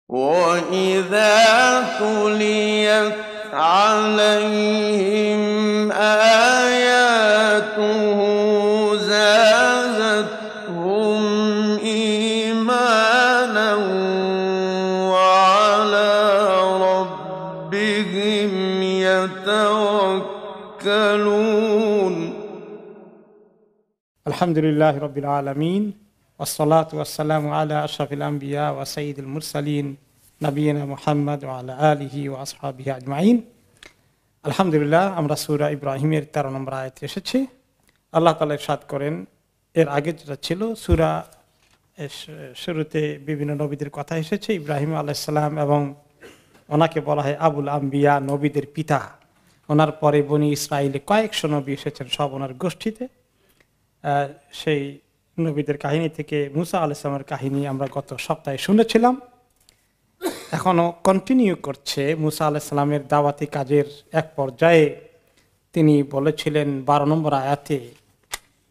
وَإِذَا تُلِيَتْ عَلَيْهِمْ آيَاتُهُ زَادَتْهُمْ إِيمَانًا وَعَلَىٰ رَبِّهِمْ يَتَوَكَّلُونَ আলহামদুলিল্লাহ রাব্বিল আলামিন ওয়াসসালাতু ওয়াসসালামু আলা আশরাফিল আমবিয়া ওয়া সাইয়্যিদিল মুরসালিন নবিয়িনা মুহাম্মদ ওয়া আলা আলিহি ওয়া আসহাবিহি আজমাইন। আলহামদুলিল্লাহ, আমরা সূরা ইব্রাহিমের 13 নম্বর আয়াতে এসেছি। আল্লাহ তাআলা ইরশাদ করেন, এর আগে যেটা ছিল সূরা শুরুতে বিভিন্ন নবীদের কথা এসেছে। ইব্রাহিম আলাইহিস সালাম এবং ওনাকে বলা হয় আবুল আম্বিয়া, নবীদের পিতা। ওনার পরে বনি ইসরাইলে কয়েকশো নবী এসেছেন, সব ওনার গোষ্ঠীতে। সেই নবীদের কাহিনী থেকে মুসা আলাইহিস সালামের কাহিনী আমরা গত সপ্তাহে শুনেছিলাম। এখনো কন্টিনিউ করছে মুসা আলাইহিস সালামের দাওয়াতি কাজের এক পর্যায়ে তিনি বলেছিলেন 12 নম্বর আয়াতে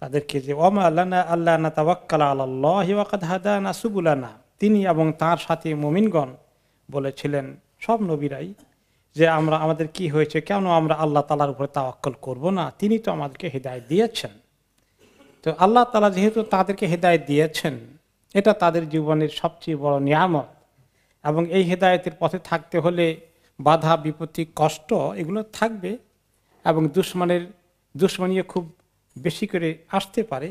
তাদেরকে যে ওমা লানা আল্লাহ নাতাওয়াক্কালা আলাল্লাহি ওয়া কাদ হাদানা সুবুলানা। তিনি এবং তার সাথে মুমিনগণ বলেছিলেন, সব নবীরাই, যে আমাদের কি হয়েছে, কেন আমরা আল্লাহ তাআলার উপরে তাওয়াক্কুল করব না? তিনি তো আমাদেরকে হিদায়াত দিয়েছেন। তো আল্লাহ তাআলা যেহেতু তাদেরকে হেদায়েত দিয়েছেন, এটা তাদের জীবনের সবচেয়ে বড় নিয়ামত, এবং এই হেদায়েতের পথে থাকতে হলে বাধা বিপত্তি কষ্ট এগুলো থাকবে, এবং দুশ্মনীয় খুব বেশি করে আসতে পারে।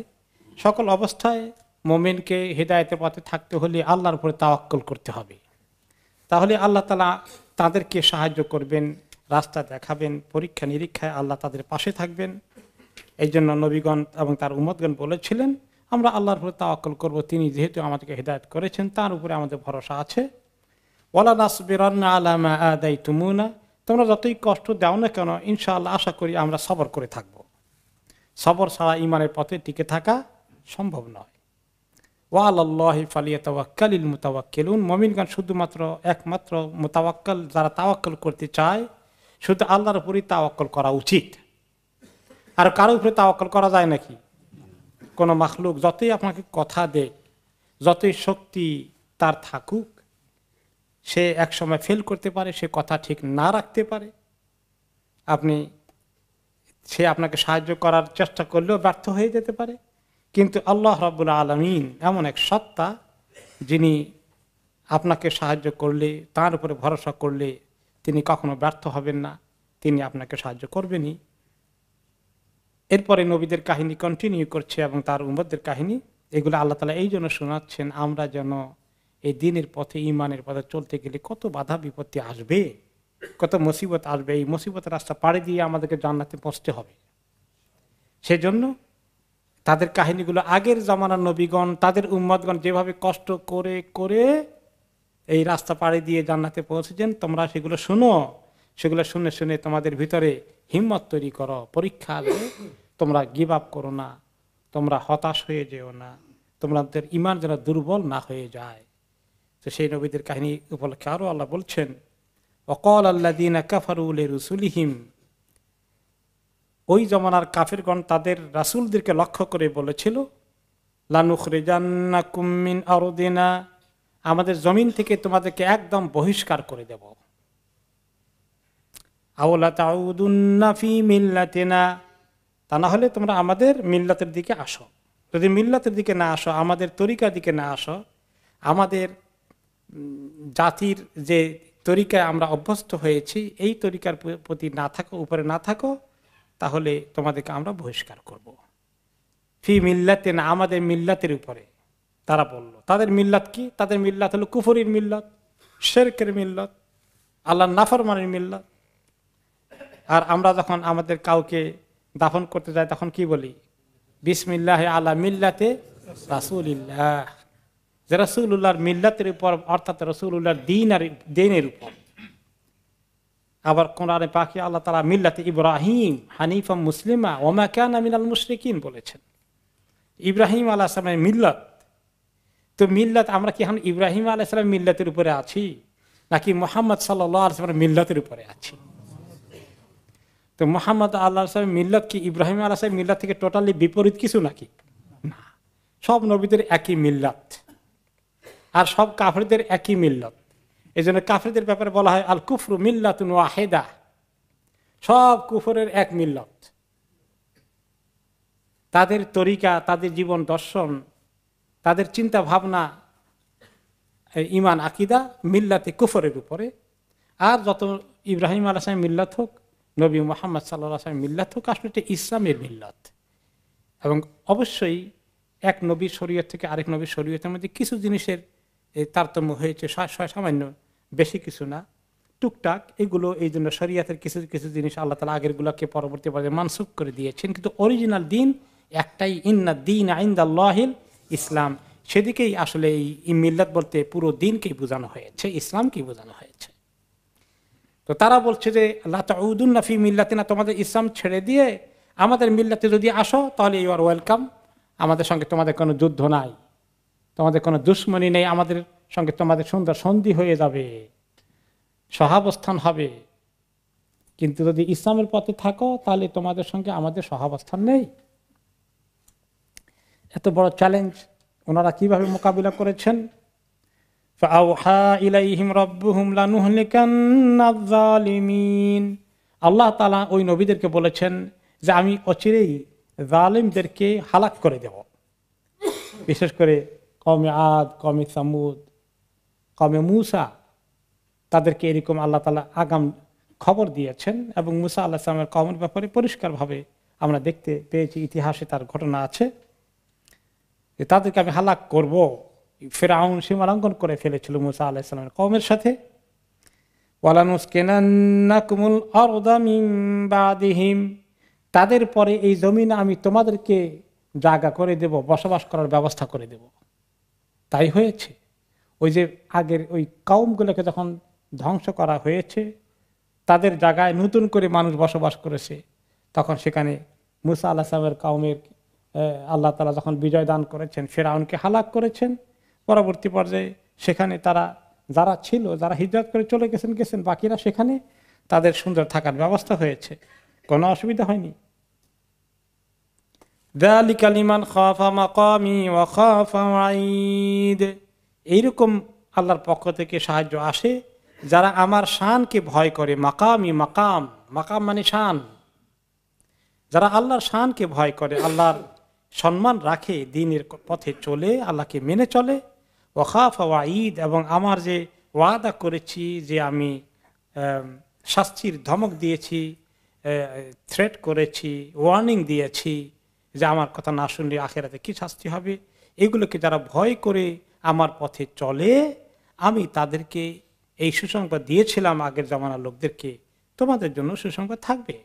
সকল অবস্থায় মুমিনকে হেদায়েতের পথে থাকতে হলে আল্লাহর উপরে তাওয়াক্কুল করতে হবে। তাহলে আল্লাহ তাআলা তাদেরকে সাহায্য করবেন, রাস্তা দেখাবেন, পরীক্ষা নিরীক্ষায় আল্লাহ তাদের পাশে থাকবেন। এই জন্য নবীগণ এবং তার উম্মতগণ বলেছিলেন, আমরা আল্লাহর উপরে তাওয়াক্কুল করব, তিনি যেহেতু আমাদেরকে হিদায়াত করেছেন, তার উপরে আমাদের ভরসা আছে। ওয়ালা নাসবিরান্না আলা মা আদাইতুমুনা, তোমরা যতই কষ্ট দাও না কেন, ইনশাআল্লাহ আশা করি আমরা সবর করে থাকব। সবর ছাড়া ঈমানের পথে টিকে থাকা সম্ভব নয়। ওয়া আলাল্লাহি ফালিয়াতাওয়াক্কালিল মুতাওয়াক্কিলুন, মুমিনগণ শুধুমাত্র একমাত্র মুতাওয়াক্কিল যারা তাওয়াক্কুল করতে চায়, শুধু আল্লাহর উপরই তাওয়াক্কুল করা উচিত। আর কারো উপরে তাওয়াক্কুল করা যায় নাকি? কোনো মাখলুক যতই আপনাকে কথা দেয়, যতই শক্তি তার থাকুক, সে একসময় ফেল করতে পারে, সে কথা ঠিক না রাখতে পারে। সে আপনাকে সাহায্য করার চেষ্টা করলেও ব্যর্থ হয়ে যেতে পারে। কিন্তু আল্লাহ রাব্বুল আলামিন এমন এক সত্তা, যিনি আপনাকে সাহায্য করলে, তার উপরে ভরসা করলে তিনি কখনো ব্যর্থ হবেন না, তিনি আপনাকে সাহায্য করবেনই। এরপরে নবীদের কাহিনী কন্টিনিউ করছে এবং তার উম্মতদের কাহিনী। এগুলো আল্লাহ তাআলা এই জন্য শোনাচ্ছেন, আমরা যেন এই দ্বীনের পথে, ঈমানের পথে চলতে গেলে কত বাধা বিপত্তি আসবে, কত মুসিবত আসবে, এই মুসিবতের রাস্তা পাড়ি দিয়ে আমাদেরকে জান্নাতে পৌঁছতে হবে। সেজন্য তাদের কাহিনীগুলো, আগের জামানার নবীগণ, তাদের উম্মতগণ যেভাবে কষ্ট করে করে এই রাস্তা পাড়ি দিয়ে জান্নাতে পৌঁছেছেন, তোমরা সেগুলো শুনো। সেগুলো শুনে শুনে তোমাদের ভিতরে হিম্মত তৈরি করো। পরীক্ষা আসবে, তোমরা গিভ আপ করো না, তোমরা হতাশ হয়ে যেও না, তোমাদের ঈমান যেন দুর্বল না হয়ে যায়। তো সেই নবীদের কাহিনী উপলক্ষে আরো আল্লাহ বলছেন, ওয়াকাল আল্লাযীনা কাফারু লিরুসুলিহিম, ওই জমানার কাফিরগণ তাদের রাসূলদেরকে লক্ষ্য করে বলেছিল, লানুখরিজান্নাকুম মিন আরদিনা, আমাদের জমিন থেকে তোমাদেরকে একদম বহিষ্কার করে দেব। আওলা তাউদুন্না ফি মিল্লাতিনা, তা না হলে তোমরা আমাদের মিল্লাতের দিকে আসো। যদি মিল্লাতের দিকে না আসো, আমাদের তরিকার দিকে না আসো, আমাদের জাতির যে তরিকায় আমরা অভ্যস্ত হয়েছি, এই তরিকার প্রতি না থাকো, উপরে না থাকো, তাহলে তোমাদেরকে আমরা বহিষ্কার করব। ফি মিল্লাতিনা, আমাদের মিল্লাতের উপরে। তারা বলল, তাদের মিল্লাত কি? তাদের মিল্লাত হলো কুফরির মিল্লাত, শিরকের মিল্লাত, আল্লাহর নাফরমানির মিল্লাত। আর আমরা যখন আমাদের কাউকে দাফন করতে যাই, তখন কি বলি? বিসমিল্লাহ আলা মিল্লাতে রাসূলিল্লাহ, যে রাসূলুল্লাহর মিল্লাতের উপর, অর্থাৎ রাসূলুল্লাহর দ্বীনের উপর। আবার কোরআনে পাকে আল্লাহ তাআলা মিল্লাতে ইব্রাহিম হানিফাম মুসলিমা ওয়া মা কানা মিনাল মুশরিকিন বলেছেন। ইব্রাহিম আলাইহিস সালামের মিল্লাত। তো মিল্লাত, আমরা কি এখন ইব্রাহিম আলাইহিস সালামের মিল্লাতের উপরে আছি, নাকি মুহাম্মদ সাল্লাল্লাহু আলাইহি ওয়াসাল্লামের মিল্লাতের উপরে আছি? তো মুহাম্মদ আল্লাহর সাথে মিল্লাত কি ইব্রাহিম আলাইহিস সালামের মিল্লাত থেকে টোটালি বিপরীত কিছু নাকি? না, সব নবীদের একই মিল্লাত, আর সব কাফেরদের একই মিল্লাত। এই জন্য কাফেরদের ব্যাপারে বলা হয় আল কুফরু মিল্লাতুন ওয়াহিদা, সব কুফরের এক মিল্লত। তাদের তরিকা, তাদের জীবন দর্শন, তাদের চিন্তা ভাবনা, ইমান আকিদা মিল্লাতে কুফরের উপরে। আর যত ইব্রাহিম আলাইহিস সালাম মিল্লাত হোক, নবী মুহাম্মদ সাল্লাল্লাহু আলাইহি ওয়াসাল্লাম মিল্লাত হোক, আসলে এটা ইসলামের মিল্লাত। এবং অবশ্যই এক নবীর শরীয়ত থেকে আরেক নবীর শরীয়তের মধ্যে কিছু জিনিসের তারতম্য হয়েছে, সামান্য, বেশি কিছু না, টুকটাক। এগুলো এই জন্য শরীয়তের কিছু কিছু জিনিস আল্লাহ তাআলা আগের গুলাকে পরবর্তী পর্যায়ে মানসুখ করে দিয়েছেন, কিন্তু অরিজিনাল দিন একটাই, ইন্না দীন ইনদাল্লাহিল ইসলাম। সেদিকেই আসলে এই মিল্লাত বলতে পুরো দিনকেই বোঝানো হয়েছে, ইসলামকেই বোঝানো হয়েছে। তো তারা বলছে যে লা তাউদুন্না ফি মিল্লাতিনা, তোমাদের ইসলাম ছেড়ে দিয়ে আমাদের মিল্লাতে যদি আসো তাহলে ইউ আর ওয়েলকাম, আমাদের সঙ্গে তোমাদের কোনো যুদ্ধ নাই, তোমাদের কোনো দুশ্মনী নেই, আমাদের সঙ্গে তোমাদের সুন্দর সন্ধি হয়ে যাবে, সহাবস্থান হবে। কিন্তু যদি ইসলামের পথে থাকো তাহলে তোমাদের সঙ্গে আমাদের সহাবস্থান নেই। এত বড় চ্যালেঞ্জ ওনারা কিভাবে মোকাবিলা করেছেন? ফাআওহা ইলাইহিম রাব্বুহুম লানুহলিকান্নায যালিমিন। আল্লাহ তাআলা ওই নবীদেরকে বলেছেন যে আমি অচিরেই জালিমদেরকে হালাক করে দেব। বিশেষ করে কওমে আদ, কওমে সামুদ, কওমে মূসা, তাদেরকে এরকম আল্লাহ তাআলা আগাম খবর দিয়েছেন। এবং মূসা আলাইহিস সালামের কওমের ব্যাপারে পরিষ্কারভাবে আমরা দেখতে পেয়েছি, ইতিহাসে তার ঘটনা আছে যে তাদেরকে আমি হালাক করব। ফিরআউন সীমালঙ্ঘন করে ফেলেছিল মূসা আলাইহিস সালামের কওমের সাথে। ওয়ালানুসকিনান্নাকুমুল আরদা মিন বাদিহিম, তাদের পরে এই জমিনে আমি তোমাদেরকে জায়গা করে দেব, বসবাস করার ব্যবস্থা করে দেব। তাই হয়েছে। ওই যে আগের ওই কওমগুলোকে যখন ধ্বংস করা হয়েছে, তাদের জায়গায় নতুন করে মানুষ বসবাস করেছে, তখন সেখানে মূসা আলাইহিস সালামের কওমের আল্লাহ তাআলা যখন বিজয় দান করেছেন, ফিরআউনকে হালাক করেছেন, পরবর্তী পর্যায়ে সেখানে তারা যারা ছিল, যারা হিজরত করে চলে গেছেন, বাকিরা সেখানে তাদের সুন্দর থাকার ব্যবস্থা হয়েছে, কোনো অসুবিধা হয়নি। যালিকা লিমান খাফা মাকামি ওয়া খাফা ওয়াঈদ, এইরকম আল্লাহর পক্ষ থেকে সাহায্য আসে যারা আমার শানকে ভয় করে। মাকামি, মাকাম, মাকাম মানে শান। যারা আল্লাহর শানকে ভয় করে, আল্লাহর সম্মান রাখে, দ্বীনের পথে চলে, আল্লাহকে মেনে চলে। ওয়া খাফা ওয়াঈদ, এবং আমার যে ওয়াদা করেছি, যে আমি শাস্তির ধমক দিয়েছি, থ্রেট করেছি, ওয়ার্নিং দিয়েছি যে আমার কথা না শুনলে আখিরাতে কি শাস্তি হবে, এগুলোকে যারা ভয় করে আমার পথে চলে, আমি তাদেরকে এই সুসংবাদ দিয়েছিলাম আগের জামানার লোকদেরকে, তোমাদের জন্য সুসংবাদ থাকবে।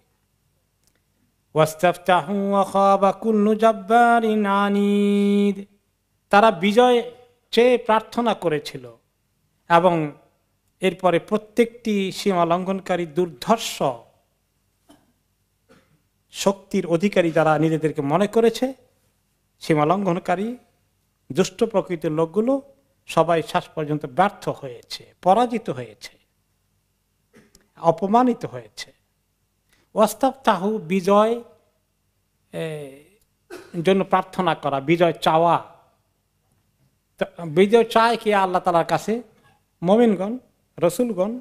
ওয়াস্তাফতাহু ওয়া খাবা কুল্লু জাব্বারিন আনিদ, তারা বিজয় চেয়ে প্রার্থনা করেছিল, এবং এরপরে প্রত্যেকটি সীমা লঙ্ঘনকারী, দুর্ধর্ষ শক্তির অধিকারী যারা নিজেদেরকে মনে করেছে, সীমা লঙ্ঘনকারী দুষ্ট প্রকৃতির লোকগুলো সবাই শেষ পর্যন্ত ব্যর্থ হয়েছে, পরাজিত হয়েছে, অপমানিত হয়েছে। ওয়াস্তাফতাহু, বিজয় জন্য প্রার্থনা করা, বিজয় চাওয়া। বিজয় চায় কি আল্লাহ তাআলার কাছে? মুমিনগণ, রসুলগণ,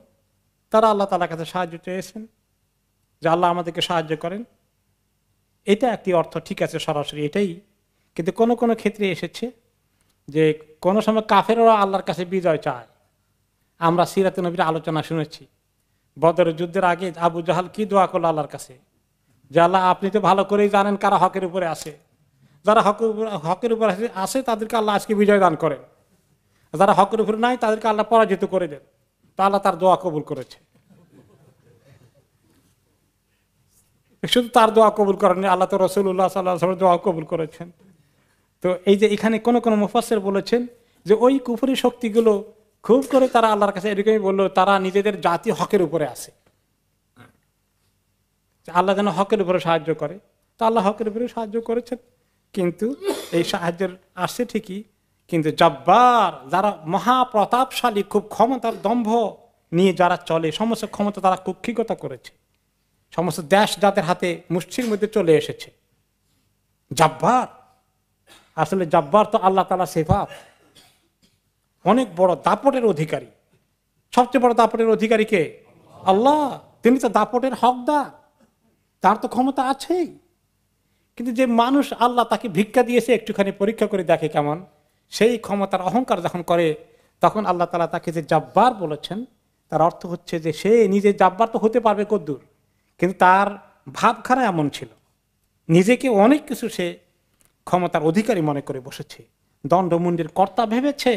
তারা আল্লাহ তাআলার কাছে সাহায্য চেয়েছেন যে আল্লাহ আমাদেরকে সাহায্য করেন। এটা একটি অর্থ, ঠিক আছে, সরাসরি এটাই। কিন্তু কোন কোন ক্ষেত্রে এসেছে যে কোন সময় কাফেররা আল্লাহর কাছে বিজয় চায়। আমরা সিরাতে নবীর আলোচনা শুনেছি, বদরের যুদ্ধের আগে আবু জাহাল কি দোয়া করলো আল্লাহর কাছে, যে আল্লাহ আপনি তো ভালো করেই জানেন কারা হকের উপরে আছে, যারা হকের উপরে আছে তাদেরকে আল্লাহ আজকে বিজয় দান করেন, যারা হকের উপরে নাই তাদেরকে আল্লাহ পরাজিত করে দেন। তা আল্লাহ তার দোয়া কবুল করেছে। শুধু তার দোয়া কবুল করেননি, আল্লাহ তো রাসূলুল্লাহ সাল্লাল্লাহু আলাইহি ওয়াসাল্লামের দোয়া কবুল করেছেন। তো এই যে এখানে কোন কোন মুফাসসির বলেছেন যে ওই কুফরি শক্তিগুলো খুব করে তারা আল্লাহর কাছে এরকমই বললো, তারা নিজেদের জাতি হকের উপরে আছে, আল্লাহ যেন হকের উপরে সাহায্য করে। তা আল্লাহ হকের উপরে সাহায্য করেছেন, কিন্তু এই সাহায্যের আসছে ঠিকই, কিন্তু জব্বার, যারা মহাপ্রতাপশালী, খুব ক্ষমতার দম্ভ নিয়ে যারা চলে, সমস্ত ক্ষমতা তারা কুক্ষিগত করেছে, সমস্ত দেশ যাদের হাতে মুষ্টির মধ্যে চলে এসেছে। জব্বার, আসলে জব্বার তো আল্লাহ তাআলা সিফাত, অনেক বড় দাপটের অধিকারী, সবচেয়ে বড় দাপটের অধিকারী কে? আল্লাহ। তিনি তো দাপটের হকদার, তার তো ক্ষমতা আছেই। কিন্তু যে মানুষ আল্লাহ তাকে ভিক্ষা দিয়েছে একটুখানি পরীক্ষা করে দেখে কেমন, সেই ক্ষমতার অহংকার যখন করে, তখন আল্লাহ তাআলা তাকে যে জাব্বার বলেছেন, তার অর্থ হচ্ছে যে সে নিজে জাব্বার তো হতে পারবে কদ্দূর, কিন্তু তার ভাবখানা এমন ছিল, নিজেকে অনেক কিছু সে ক্ষমতার অধিকারী মনে করে বসেছে, দণ্ডমুণ্ডের কর্তা ভেবেছে।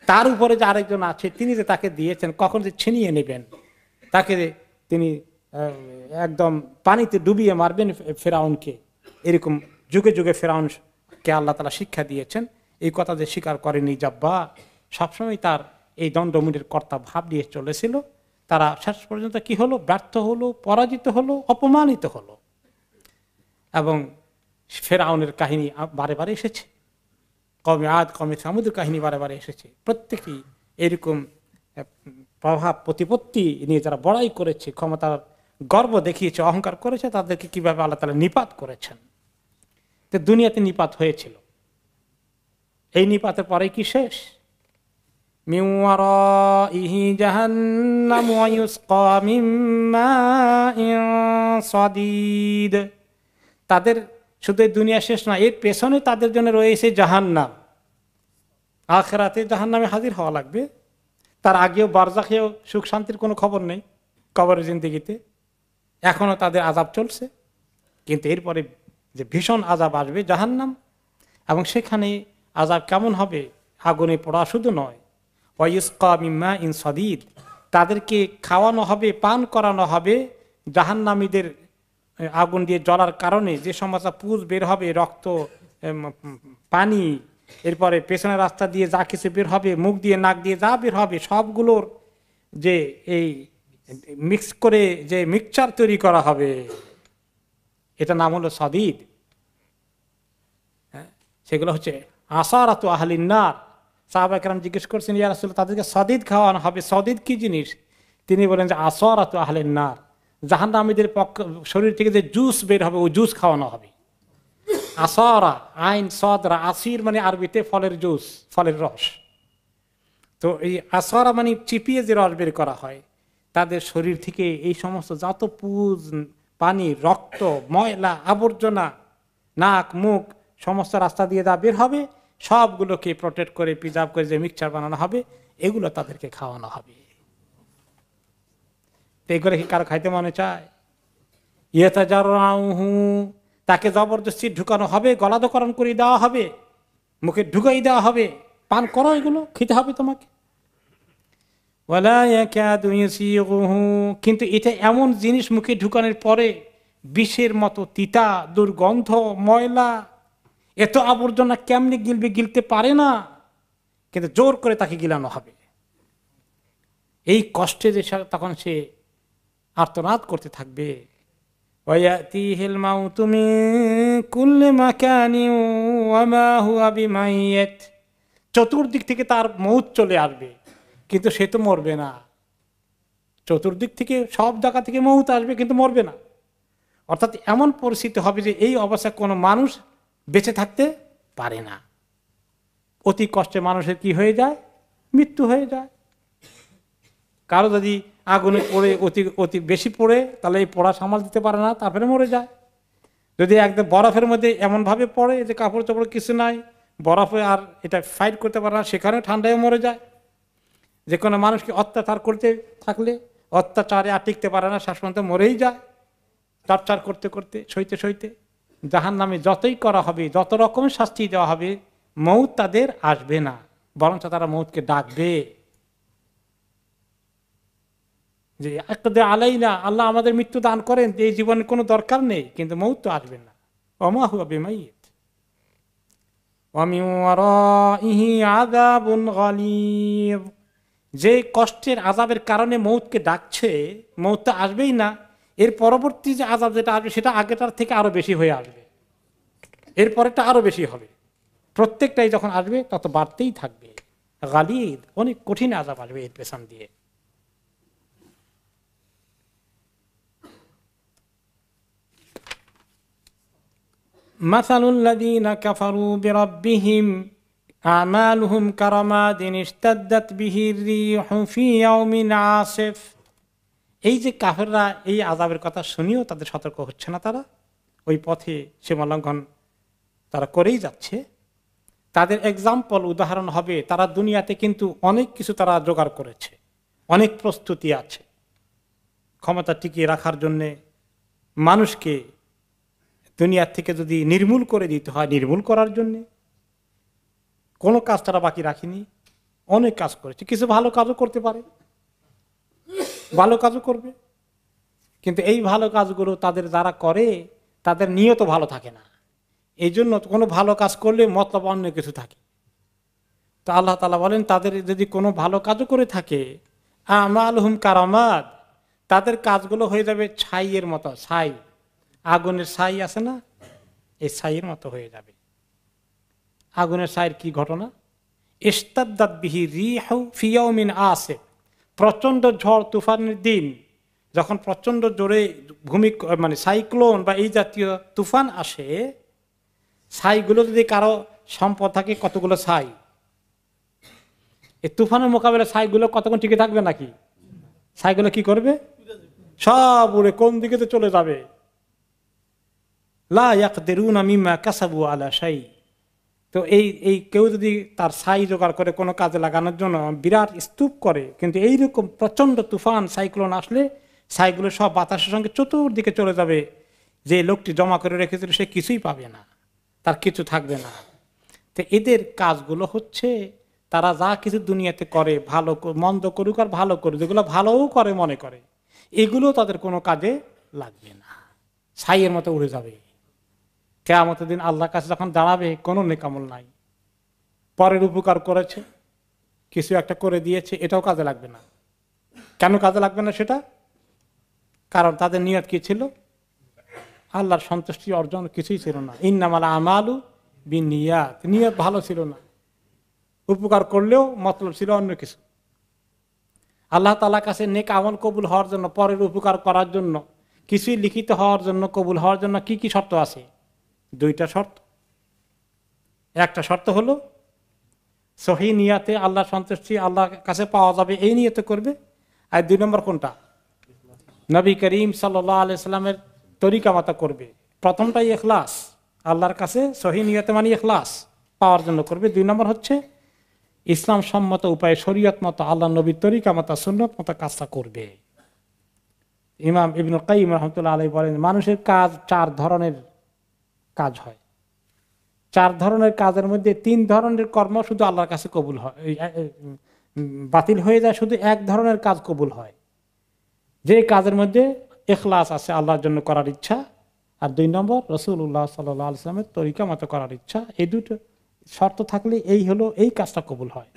তার উপরে যে আরেকজন আছে, তিনি যে তাকে দিয়েছেন, কখন যে ছিনিয়ে নেবেন, তাকে তিনি একদম পানিতে ডুবিয়ে মারবেন ফেরাউনকে, এরকম যুগে যুগে ফেরাউনকে আল্লাহ তাআলা শিক্ষা দিয়েছেন। এই কথা যে স্বীকার করেনি জাব্বার, সবসময় তার এই দণ্ডমুণ্ডের কর্তা ভাব নিয়ে চলেছিল। তারা শেষ পর্যন্ত কি হলো? ব্যর্থ হলো, পরাজিত হলো, অপমানিত হলো। এবং ফেরাউনের কাহিনী বারে বারে এসেছে, কওমে আদ কওমে সামুদের কাহিনী বারে বারে এসেছে। প্রত্যেকটি এরকম প্রভাব প্রতিপত্তি নিয়ে যারা বড়াই করেছে, ক্ষমতার গর্ব দেখিয়েছে, অহংকার করেছে, তাদেরকে কিভাবে আল্লাহ তাআলা নিপাত করেছেন। তো দুনিয়াতে নিপাত হয়েছিল, এই নিপাতের পরে কি শেষ? মিন ওয়ারাইহি জাহান্নাম ওয়া ইউসকা মিন মাইন সাদীদ। তাদের শুধু দুনিয়া শেষ না, এর পেছনে তাদের জন্য রয়েছে জাহান্নাম। আখিরাতে জাহান্নামে হাজির হওয়া লাগবে। তার আগেও বারজাখেও সুখ শান্তির কোনো খবর নেই, কবরের জিন্দেগিতে এখনো তাদের আযাব চলছে। কিন্তু এরপরে যে ভীষণ আযাব আসবে জাহান্নাম, এবং সেখানে আযাব কেমন হবে? আগুনে পোড়া শুধু নয়, ওয়ায়ুসকা মিন মাইন সাদীদ, তাদেরকে খাওয়ানো হবে, পান করানো হবে জাহান্নামীদের আগুন দিয়ে জ্বলার কারণে যে সমস্ত পুঁজ বের হবে, রক্ত, পানি, এরপরে পেছনের রাস্তা দিয়ে যা কিছু বের হবে, মুখ দিয়ে নাক দিয়ে যা বের হবে, সবগুলোর যে এই মিক্স করে যে মিক্সচার তৈরি করা হবে, এটা নাম হলো সাদীদ। সেগুলো হচ্ছে আসারাত আহলিন নার। সাহাবা কেরাম জিজ্ঞেস করছেন, ইয়া রাসূলুল্লাহ, তাদেরকে সাদীদ খাওয়ানো হবে, সাদীদ কি জিনিস? তিনি বলেন যে আসারাত আহলিন নার, জাহান্নামীদের শরীর থেকে যে জুস বের হবে, ওই জুস খাওয়ানো হবে। আসারা, আইন সদরা, আসির মানে আরবিতে ফলের জুস, ফলের রস। তো এই আসারা মানে চিপিয়ে যে রস বের করা হয়, তাদের শরীর থেকে এই সমস্ত যত পুজ, পানি, রক্ত, ময়লা, আবর্জনা, নাক মুখ সমস্ত রাস্তা দিয়ে যা বের হবে, সবগুলোকে প্রোটেক্ট করে প্রিজার্ভ করে যে মিক্সচার বানানো হবে, এগুলো তাদেরকে খাওয়ানো হবে। এগুলো কি কারো খাইতে মনে চায়? ইয়াতাজাররাহু, তাকে জবরদস্তি ঢুকানো হবে, গলাধঃকরণ করে দেওয়া হবে, মুখে ঢুকাই দেওয়া হবে, পান করো, এগুলো খেতে হবে তোমাকে। ওয়ালা ইয়াকাদু ইয়াসিগুহু, কিন্তু এটা এমন জিনিস মুখে ঢুকানোর পরে বিষের মতো তিতা, দুর্গন্ধ, ময়লা, এত আবর্জনা কেমনে গিলবে? গিলতে পারে না, কিন্তু জোর করে তাকে গিলানো হবে। এই কষ্টে যে তখন সে আর্তনাদ করতে থাকবে। ওয়ায়াতিহিল মাউতু মিন কুল্লি মাকানিন ওয়া মা হুয়া বিমাইয়িত, চতুর্দিক থেকে তার মউত চলে আসবে, কিন্তু সে তো মরবে না। চতুর্দিক থেকে সব জায়গা থেকে মউত আসবে, কিন্তু মরবে না। অর্থাৎ এমন পরিস্থিতি হবে যে এই অবস্থায় কোনো মানুষ বেঁচে থাকতে পারে না। অতি কষ্টে মানুষের কি হয়ে যায়? মৃত্যু হয়ে যায়। কারো যদি আগুনে পড়ে অতি বেশি পড়ে, তাহলে এই পোড়া সামাল দিতে পারে না, তারপরে মরে যায়। যদি একদম বরফের মধ্যে এমনভাবে পড়ে যে কাপড় চোপড় কিছু নাই, বরফে আর এটা ফাইট করতে পারে না, সেখানে ঠান্ডায় মরে যায়। যে কোনো মানুষকে অত্যাচার করতে থাকলে অত্যাচারে আর টিকতে পারে না, শেষ পর্যন্ত মরেই যায়। টর্চার করতে করতে, সইতে সইতে জাহান্নামে যতই করা হবে, যত রকমের শাস্তি দেওয়া হবে, মউত তাদের আসবে না, বরঞ্চ তারা মউতকে ডাকবে যে আকদে আলাইনা, আল্লাহ আমাদের মৃত্যু দান করেন, এই জীবনের কোনো দরকার নেই, কিন্তু মউত তো আসবে না। ওমা হুয়া বিমাইয়িত ওয়া মিন ওয়ারাইহি আযাবুন গালিয, যে কষ্টের আযাবের কারণে মউতকে ডাকছে, মউত তো আসবেই না, এর পরবর্তী যে আযাব যেটা আসবে সেটা আগেটার থেকে আরো বেশি হয়ে আসবে, এর পরেরটা আরো বেশি হবে। প্রত্যেকটাই যখন আসবে তত বাড়তেই থাকবে। গালিদ, অনেক কঠিন আযাব আসবে এর পেছন দিয়ে। মাসালুল্লাযীনা কাফারু বিরাব্বিহিম, আমালুহুম কারামাদিন ইশতাদ্দাত বিহির রিহু ফি ইয়াউমিন আসিফ। এই যে কাফেররা এই আযাবের কথা শুনিও তাদের সতর্ক হচ্ছে না, তারা ওই পথে সীমা লঙ্ঘন তারা করেই যাচ্ছে। তাদের এক্সাম্পল উদাহরণ হবে, তারা দুনিয়াতে কিন্তু অনেক কিছু তারা জোগাড় করেছে, অনেক প্রস্তুতি আছে ক্ষমতা টিকিয়ে রাখার জন্যে। মানুষকে দুনিয়ার থেকে যদি নির্মূল করে দিতে হয়, নির্মূল করার জন্যে কোনো কাজ তারা বাকি রাখেনি, অনেক কাজ করেছে। কিছু ভালো কাজও করতে পারে, ভালো কাজও করবে, কিন্তু এই ভালো কাজগুলো তাদের যারা করে তাদের নিয়ত ভালো থাকে না। এই জন্য কোনো ভালো কাজ করলে মতলব অন্য কিছু থাকে। তো আল্লাহ তাআলা বলেন তাদের যদি কোনো ভালো কাজও করে থাকে, আমালুহুম কারামাদ, তাদের কাজগুলো হয়ে যাবে ছাইয়ের মতো। ছাই, আগুনের ছাই আছে না, এই ছাইয়ের মতো হয়ে যাবে। আগুনের ছাইয়ের কি ঘটনা? ইশতাদ্দাত বিহি রিহু ফি ইয়াউমিন আসিফ, প্রচন্ড ঝড় তুফানের দিন যখন প্রচন্ড জোরে মানে সাইক্লোন বা এই জাতীয় তুফান আসে, ছাইগুলো যদি কারো সম্পদ থাকে, কতগুলো ছাই, এই তুফানের মোকাবেলা ছাইগুলো কতক্ষণ টিকে থাকবে নাকি? ছাইগুলো কি করবে? সব উড়ে কোন দিকে তো চলে যাবে। লা ইয়াকদিরুনা মিম্মা কাসাবু আলা শাই। তো এই কেউ যদি তার ছাই জোগাড় করে কোনো কাজে লাগানোর জন্য বিরাট স্তূপ করে, কিন্তু এইরকম প্রচন্ড তুফান সাইক্লোন আসলে ছাইগুলো সব বাতাসের সঙ্গে চতুর্দিকে চলে যাবে। যে লোকটি জমা করে রেখেছিল সে কিছুই পাবে না, তার কিছু থাকবে না। তো এদের কাজগুলো হচ্ছে তারা যা কিছু দুনিয়াতে করে, ভালো মন্দ করুক আর ভালো করুক, যেগুলো ভালোও করে মনে করে, এগুলো তাদের কোনো কাজে লাগবে না, ছাইয়ের মতো উড়ে যাবে। কিয়ামতের দিন আল্লাহর কাছে যখন দাঁড়াবে, কোনো নেকামল নাই। পরের উপকার করেছে, কিছু একটা করে দিয়েছে, এটাও কাজে লাগবে না। কেন কাজে লাগবে না সেটা? কারণ তাদের নিয়ত কি ছিল? আল্লাহর সন্তুষ্টি অর্জন কিছুই ছিল না। ইন্নামাল আমালু বিনিয়াত, নিয়ত ভালো ছিল না। উপকার করলেও মতলব ছিল অন্য কিছু। আল্লাহ তাআলার কাছে নেক আমল কবুল হওয়ার জন্য, পরের উপকার করার জন্য, কিছুই লিখিত হওয়ার জন্য, কবুল হওয়ার জন্য কি কি শর্ত আছে? দুইটা শর্ত। একটা শর্ত হলো সহি নিয়াতে আল্লাহর সন্তুষ্টি আল্লাহর কাছে পাওয়া যাবে, এই নিয়তে করবে। আর দুই নম্বর কোনটা? নবী করিম সাল্লাল্লাহু আলাইহি সাল্লামের তরিকা মতো করবে। প্রথমটাই ইখলাস, আল্লাহর কাছে সহি নিয়তে মানে ইখলাস পাওয়ার জন্য করবে। দুই নম্বর হচ্ছে ইসলাম সম্মত উপায়ে শরীয়ত মতো আল্লাহ নবীর তরিকা মতো সুন্নত মতো কাজটা করবে। ইমাম ইবনুল কাইয়িম রাহমাতুল্লাহ আলাইহি বলেন, মানুষের কাজ 4 ধরনের কাজ হয়। 4 ধরনের কাজের মধ্যে 3 ধরনের কর্ম শুধু আল্লাহর কাছে কবুল হয়, বাতিল হয়ে যায়, শুধু 1 ধরনের কাজ কবুল হয়। যে কাজের মধ্যে ইখলাস আছে, আল্লাহর জন্য করার ইচ্ছা, আর 2 নম্বর রাসূলুল্লাহ সাল্লাল্লাহু আলাইহি ওয়াসাল্লামের তরিকা মতো করার ইচ্ছা। এই দুটো শর্ত থাকলে এই কাজটা কবুল হয়।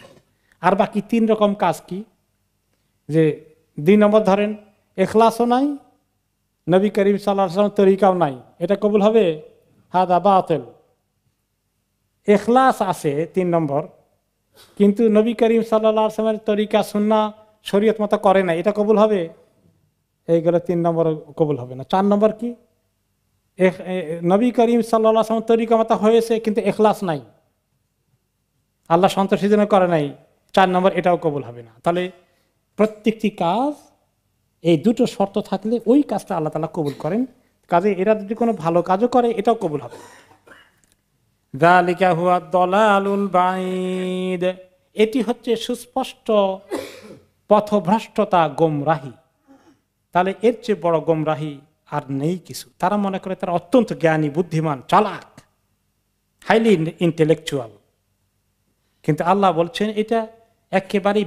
আর বাকি 3 রকম কাজ কি? যে 2 নম্বর ধরেন ইখলাসও নাই, নবী করিম সাল্লাল্লাহু আলাইহি ওয়াসাল্লামের তরিকাও নাই, এটা কবুল হবে? হাদা বাতিল। ইখলাস আছে 3 নম্বর, কিন্তু নবী করিম সাল্লাল্লাহু আলাইহি ওয়াসাল্লামের তরিকা সুন্নাহ শরীয়ত মতো করে না, এটা কবুল হবে? এইগুলো 3 নম্বর কবুল হবে না। 4 নম্বর কি? নবী করিম সাল্লাল্লাহু আলাইহি ওয়াসাল্লামের তরিকা মতো হয়েছে কিন্তু ইখলাস নাই, আল্লাহ সন্তুষ্টির জন্য করে নাই, 4 নম্বর, এটাও কবুল হবে না। তাহলে প্রত্যেকটি কাজ এই দুটো শর্ত থাকলে ওই কাজটা আল্লাহ তাআলা কবুল করেন। কাজে এরা যদি কোনো ভালো কাজও করে এটাও কবুল হবে। যালিকা হুয়া দালালুল বাঈদ, এটি হচ্ছে সুস্পষ্ট পথভ্রষ্টতা, গোমরাহি। তাহলে এর চেয়ে বড় গোমরাহি আর নেই কিছু। তারা মনে করে তারা অত্যন্ত জ্ঞানী, বুদ্ধিমান, চালাক, হাইলি ইন্টেলেকচুয়াল, কিন্তু আল্লাহ বলছেন এটা একেবারে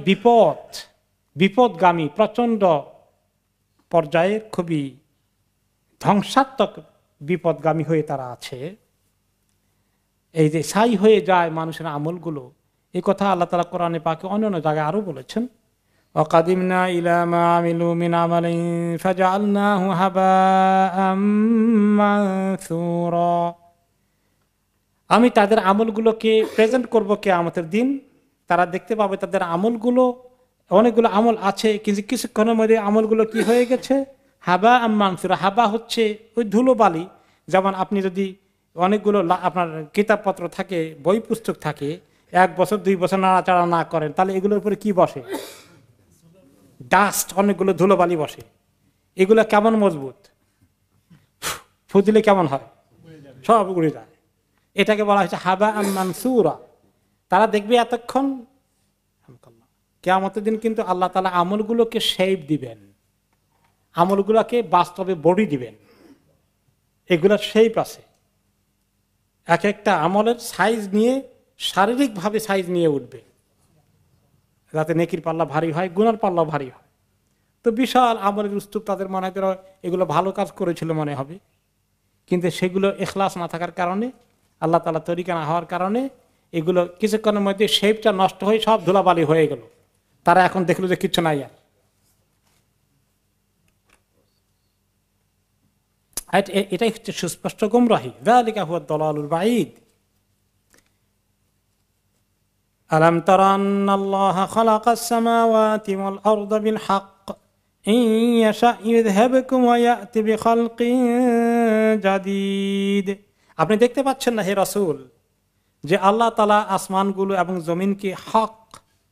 বিপদগামী, প্রচন্ড পর্যায়ের, খুবই ধ্বংসাত্মক বিপদগামী হয়ে তারা আছে। এই যে ছাই হয়ে যায় মানুষের আমলগুলো, এই কথা আল্লাহ তাআলা কোরআনে পাকে অন্যান্য জায়গায় আরো বলেছেন। ওয়াকাদিমনা ইলা মা আমিলু মিন আমালিন ফাজআলনাহু হাবাআম মানসুরা, আমি তাদের আমলগুলোকে প্রেজেন্ট করব কিয়ামতের দিন। তারা দেখতে পাবে তাদের আমলগুলো, অনেকগুলো আমল আছে, কিন্তু কিছুক্ষণের মধ্যে আমলগুলো কি হয়ে গেছে? হাবা আম মানসুরা। হাবা হচ্ছে ওই ধুলোবালি। যেমন আপনি যদি অনেকগুলো আপনার কিতাবপত্র থাকে, বই পুস্তক থাকে, 1 বছর 2 বছর নাড়াচাড়া না করেন, তাহলে এগুলোর উপরে কি বসে? ডাস্ট, অনেকগুলো ধুলোবালি বসে। এগুলো কেমন মজবুত, ফু দিলে কেমন হয়? সব উড়ে যায়। এটাকে বলা হয়েছে হাবা মানসুরা। তারা দেখবে এতক্ষণ, কিয়ামতের দিন কিন্তু আল্লাহ তাআলা আমলগুলোকে শেপ দিবেন, আমলগুলোকে বাস্তবে বডি দিবেন। এগুলোর শেপ আছে, এক একটা আমলের সাইজ নিয়ে, শারীরিকভাবে সাইজ নিয়ে উঠবে, যাতে নেকির পাল্লা ভারী হয়, গুনার পাল্লা ভারী হয়। তো বিশাল আমলের স্তূপ, তাদের মনে হয় এগুলো ভালো কাজ করেছিল মনে হবে, কিন্তু সেগুলো ইখলাস না থাকার কারণে, আল্লাহ তাআলা তরিকা না হওয়ার কারণে এগুলো কিছুক্ষণের মধ্যে শেপটা নষ্ট হয়ে সব ধুলাবালি হয়ে গেল। তারা এখন দেখলো যে কিচ্ছু নাই আর। এটাই হচ্ছে সুস্পষ্ট গুমরাহি। যালিকা হুয়া দালালুল বাঈদ। আলাম তারা আন্নাল্লাহা খালাকাস সামাওয়াতি ওয়াল আরদা বিল হক ইন ইয়াশা ইযহাবকুম ওয়া ইয়াতি বিখালকিন জাদীদ। আপনি দেখতে পাচ্ছেন না হে রাসূল যে আল্লাহ তাআলা আসমানগুলো এবং জমিনকে হক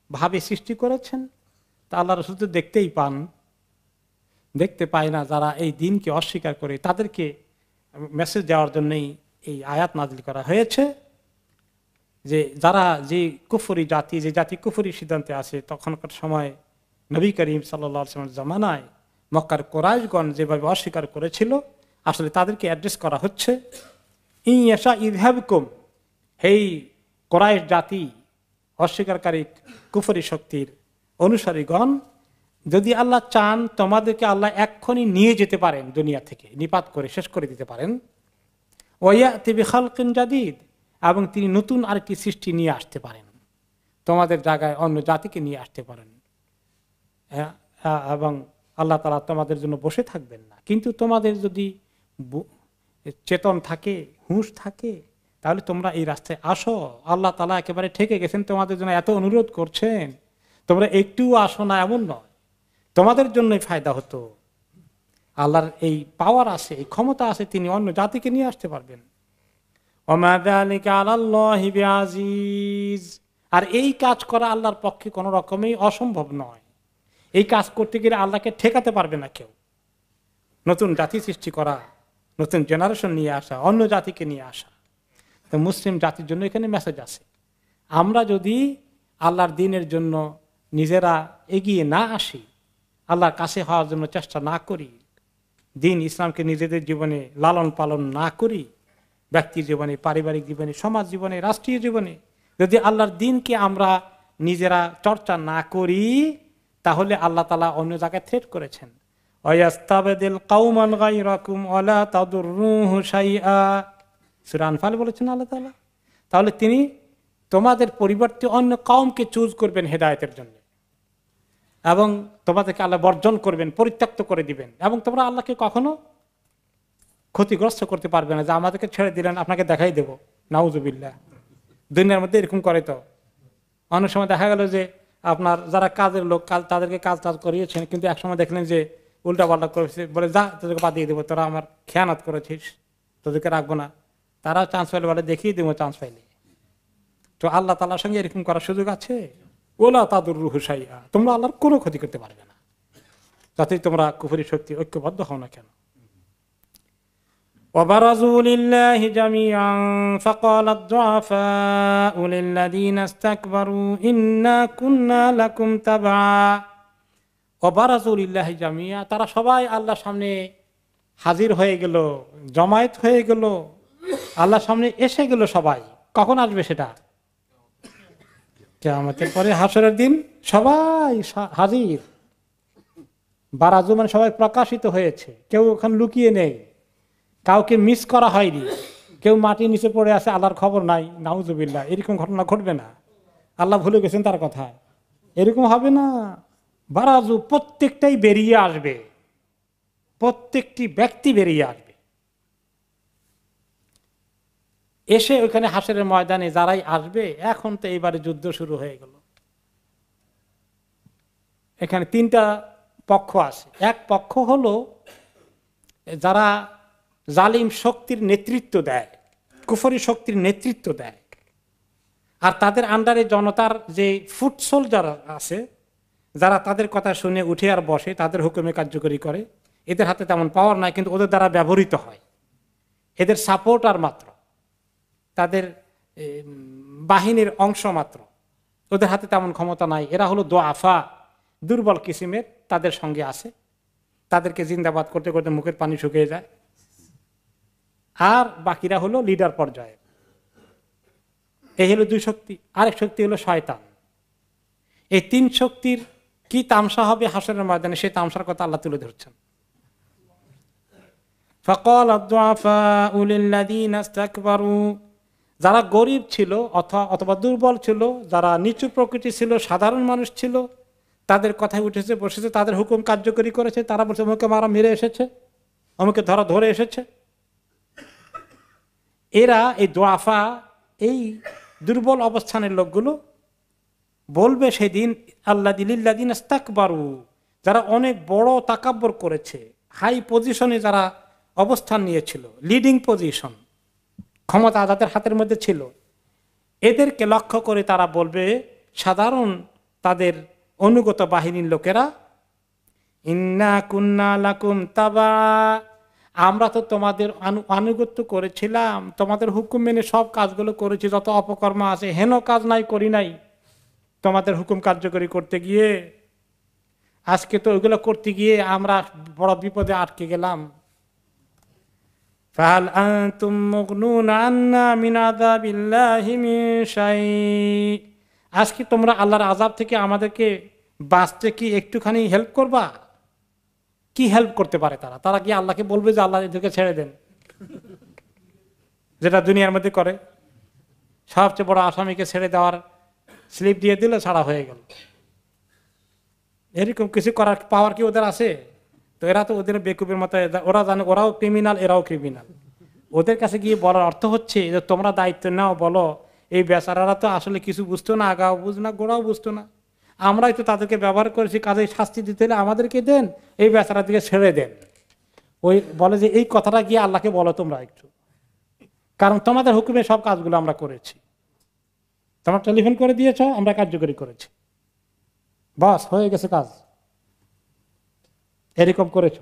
ভাবে সৃষ্টি করেছেন? তা আল্লাহ রাসূল তো দেখতেই পান, দেখতে পায় না। যারা এই দিনকে অস্বীকার করে তাদেরকে মেসেজ দেওয়ার জন্যই এই আয়াত নাযিল করা হয়েছে, যে যারা যে কুফরি জাতি, যে জাতি কুফরি সিদ্ধান্তে আছে, তখনকার সময় নবী করিম সাল্লাল্লাহু আলাইহি ওয়াসাল্লামের জামানায় মক্কার কুরাইশগণ যেভাবে অস্বীকার করেছিল, আসলে তাদেরকে অ্যাড্রেস করা হচ্ছে। ইন ইয়াশা ইযহাবকুম, হেই কুরাইশ জাতি, অস্বীকারী কুফরি শক্তির অনুসারীগণ, যদি আল্লাহ চান তোমাদেরকে আল্লাহ এক্ষুনি নিয়ে যেতে পারেন, দুনিয়া থেকে নিপাত করে শেষ করে দিতে পারেন। ওয়া ইয়াতি বিখালকিন জাদীদ, এবং তিনি নতুন আরেকটি সৃষ্টি নিয়ে আসতে পারেন, তোমাদের জায়গায় অন্য জাতিকে নিয়ে আসতে পারেন, এবং আল্লাহ তাআলা তোমাদের জন্য বসে থাকবেন না। কিন্তু তোমাদের যদি চেতন থাকে, হুঁশ থাকে, তাহলে তোমরা এই রাস্তায় আসো। আল্লাহ তাআলা একেবারে ঠেকে গেছেন, তোমাদের জন্য এত অনুরোধ করছেন, তোমরা একটুও আসো না, এমন নয়, তোমাদের জন্যই ফায়দা হতো। আল্লাহর এই পাওয়ার আছে, এই ক্ষমতা আছে, তিনি অন্য জাতিকে নিয়ে আসতে পারবেন। ওমা যালিকা আলাল্লাহি বিআজিজ, আর এই কাজ করা আল্লাহর পক্ষে কোনো রকমই অসম্ভব নয়। এই কাজ করতে গেলে আল্লাহকে ঠেকাতে পারবে না কেউ। নতুন জাতি সৃষ্টি করা, নতুন জেনারেশন নিয়ে আসা, অন্য জাতিকে নিয়ে আসা। তো মুসলিম জাতির জন্য এখানে মেসেজ আছে, আমরা যদি আল্লাহর দ্বীনের জন্য নিজেরা এগিয়ে না আসি, আল্লাহর কাছে হওয়ার জন্য চেষ্টা না করি, দ্বীন ইসলামকে নিজেদের জীবনে লালন পালন না করি, ব্যক্তির জীবনে, পারিবারিক জীবনে, সমাজ জীবনে, রাষ্ট্রীয় জীবনে যদি আল্লাহর দ্বীনকে আমরা নিজেরা চর্চা না করি, তাহলে আল্লাহ তাআলা অন্য জায়গায় থ্রেট করেছেন, ওয়াস্তাবদিল কওমান গায়রাকুম ওয়ালা তাদুররুহু শাইআ, সূরা আনফাল বলেছেন আল্লাহ তাআলা। তাহলে তিনি তোমাদের পরিবর্তে অন্য কওমকে চুজ করবেন হেদায়েতের জন্য, এবং তোমাদেরকে আল্লাহ বর্জন করবেন, পরিত্যক্ত করে দিবেন, এবং তোমরা আল্লাহকে কখনো ক্ষতিগ্রস্ত করতে পারবে না, যে আমাদেরকে ছেড়ে দিলেন, আপনাকে দেখাই দেব। নাউজুবিল্লাহ, দুনিয়ার মধ্যে এরকম করে। তো অনেক সময় দেখা গেল যে আপনার যারা কাজের লোক, তাদেরকে কাজ করিয়েছেন, কিন্তু একসময় দেখলেন যে উল্টা পাল্টা করেছে, বলে যা তোদেরকে বাদ দিয়ে দেবো, তোরা আমার খেয়ানত করেছিস, তোদেরকে রাখবো না। তারাও চান্স পাইলে বলে দেখিয়ে দেবো চান্স পাইলে। তো আল্লাহ তাআলার সঙ্গে এরকম করার সুযোগ আছে? ওলা তাদুররুহু শাইআ, তোমরা আল্লাহর কোনো ক্ষতি করতে পারবে না, যাতে তোমরা কুফরি শক্তি ঐক্যবদ্ধ হও না কেন। وبرزوا لله جميعا فقال الضعفاء للذين استكبروا إنا كنا لكم تبعا وبرزوا لله جميعا, তারা সবাই আল্লাহর সামনে হাজির হয়ে গেল, জমায়েত হয়ে গেল, আল্লাহর সামনে এসে গেল সবাই। কখন আসবে সেটা? কিয়ামতের পরে, হাসরের দিন সবাই হাজির। বারাজু মানে সবাই প্রকাশিত হয়েছে, কেউ ওখানে লুকিয়ে নেই, কাউকে মিস করা হয়নি, কেউ মাটির নিচে পড়ে আছে আল্লাহর খবর নাই। নাউজুবিল্লাহ, এরকম ঘটনা ঘটবে না, আল্লাহ ভুলে গেছেন তার কথা, এরকম হবে না। বারাজু, প্রত্যেকটাই বেরিয়ে আসবে, প্রত্যেকটি ব্যক্তি বেরিয়ে আসবে, এসে ওইখানে হাসরের ময়দানে যারাই আসবে। এখন তো এইবারে যুদ্ধ শুরু হয়ে গেল। এখানে 3টা পক্ষ আছে। এক পক্ষ হলো যারা জালিম শক্তির নেতৃত্ব দেয়, কুফরি শক্তির নেতৃত্ব দেয়, আর তাদের আন্ডারে জনতার যে ফুট সোলজার আছে, যারা তাদের কথা শুনে উঠে আর বসে, তাদের হুকুমে কার্যকরী করে, এদের হাতে তেমন পাওয়ার নাই, কিন্তু ওদের দ্বারা ব্যবহৃত হয়, এদের সাপোর্টার মাত্র, তাদের বাহিনীর অংশ মাত্র, ওদের হাতে তেমন ক্ষমতা নাই। এরা হলো দোয়াফা, দুর্বল কিসিমের, তাদের সঙ্গে আছে, তাদেরকে জিন্দাবাদ করতে করতে মুখের পানি শুকিয়ে যায়। আর বাকিরা হলো লিডার পর্যায়ে। এই হলো দুই শক্তি। আরেক শক্তি হলো শয়তান। এই তিন শক্তির কি তামসা হবে হাসরের ময়দানে, সেই তামসার কথা আল্লাহ তুলে ধরছেন। ফাকাল আদ-দুআফাউ লিল্লাযীনা ইসতাকবারু, যারা গরীব ছিল অথবা দুর্বল ছিল, যারা নিচু প্রকৃতি ছিল, সাধারণ মানুষ ছিল, তাদের কথায় উঠেছে বসেছে, তাদের হুকুম কার্যকরী করেছে। তারা বলছে অমুকে মারা মেরে এসেছে, অমুকে ধরে এসেছে। এরা এই দুআফা, এই দুর্বল অবস্থানের লোকগুলো বলবে সেদিন লিল্লাযীনা ইসতাকবারু, যারা অনেক বড় তাকাব্বর করেছে, হাই পজিশনে যারা অবস্থান নিয়েছিল, লিডিং পজিশন, ক্ষমতা যাদের হাতের মধ্যে ছিল, এদেরকে লক্ষ্য করে তারা বলবে, সাধারণ তাদের অনুগত বাহিনীর লোকেরা, ইন্না কুন্না লাকুম তাবা, আমরা তো তোমাদের আনুগত্য করেছিলাম, তোমাদের হুকুম মেনে সব কাজগুলো করেছি, যত অপকর্ম আছে হেন কাজ নাই করি নাই তোমাদের হুকুম কার্যকরী করতে গিয়ে। আজকে তো ওইগুলো করতে গিয়ে আমরা বড় বিপদে আটকে গেলাম। ফাহাল আনতুম মুগনুনা আন্না মিন আযাবিল্লাহি মিন শাই, আজকে তোমরা আল্লাহর আযাব থেকে আমাদেরকে বাঁচতে কি একটুখানি হেল্প করবা? কি হেল্প করতে পারে তারা? তারা কি আল্লাহকে বলবে যে আল্লাহ এদেরকে ছেড়ে দেন, যেটা দুনিয়ার মধ্যে করে, সবচেয়ে বড় আসামিকে ছেড়ে দেওয়ার স্লিপ দিয়ে দিলে ছাড়া হয়ে গেল। এরকম কিছু করার পাওয়ার কি ওদের আছে? তো এরা তো ওদের বেকুবের মতো, ওরা জানে ওরাও ক্রিমিনাল, এরাও ক্রিমিনাল। ওদের কাছে গিয়ে বলার অর্থ হচ্ছে যে তোমরা দায়িত্ব নাও, বলো এই বেচারারা তো আসলে কিছু বুঝতো না, আগাও বুঝ না, গোড়াও বুঝতো না, আমরাই তো তাদেরকে ব্যবহার করেছি, কাজে শাস্তি দিতে হলে আমাদেরকে দেন, এই বেচারা দিকে ছেড়ে দেন। ওই বলে যে এই কথাটা গিয়ে আল্লাহকে বলো তোমরা একটু, কারণ তোমাদের হুকুমে সব কাজগুলো আমরা করেছি, তোমরা টেলিফোন করে দিয়েছ, আমরা কার্যকরী করেছি, বাস হয়ে গেছে কাজ, এরকম করেছ।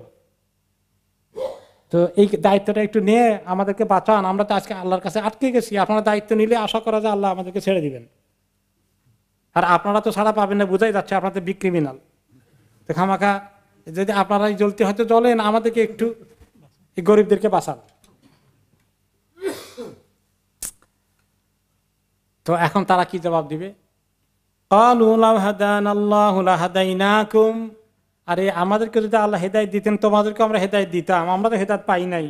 তো এই দায়িত্বটা একটু নিয়ে আমাদেরকে বাঁচান, আমরা তো আজকে আল্লাহর কাছে আটকে গেছি, আপনারা দায়িত্ব নিলে আশা করা যায় আল্লাহ আমাদেরকে ছেড়ে দিবেন। আর আপনারা তো ছাড়া পাবেন না, বোঝাই যাচ্ছে আপনাদের বিগ ক্রিমিনাল। তো খামাখা যদি আপনারাই জ্বলতে হয়তো জ্বলেন, আমাদেরকে একটু এই গরিবদেরকে বাঁচান। তো এখন তারা কি জবাব দিবে? আরে আমাদেরকে যদি আল্লাহ হেদায়েত দিতেন, তোমাদেরকে আমরা হেদায়েত দিতাম, আমরা তো হেদায়েত পাই নাই,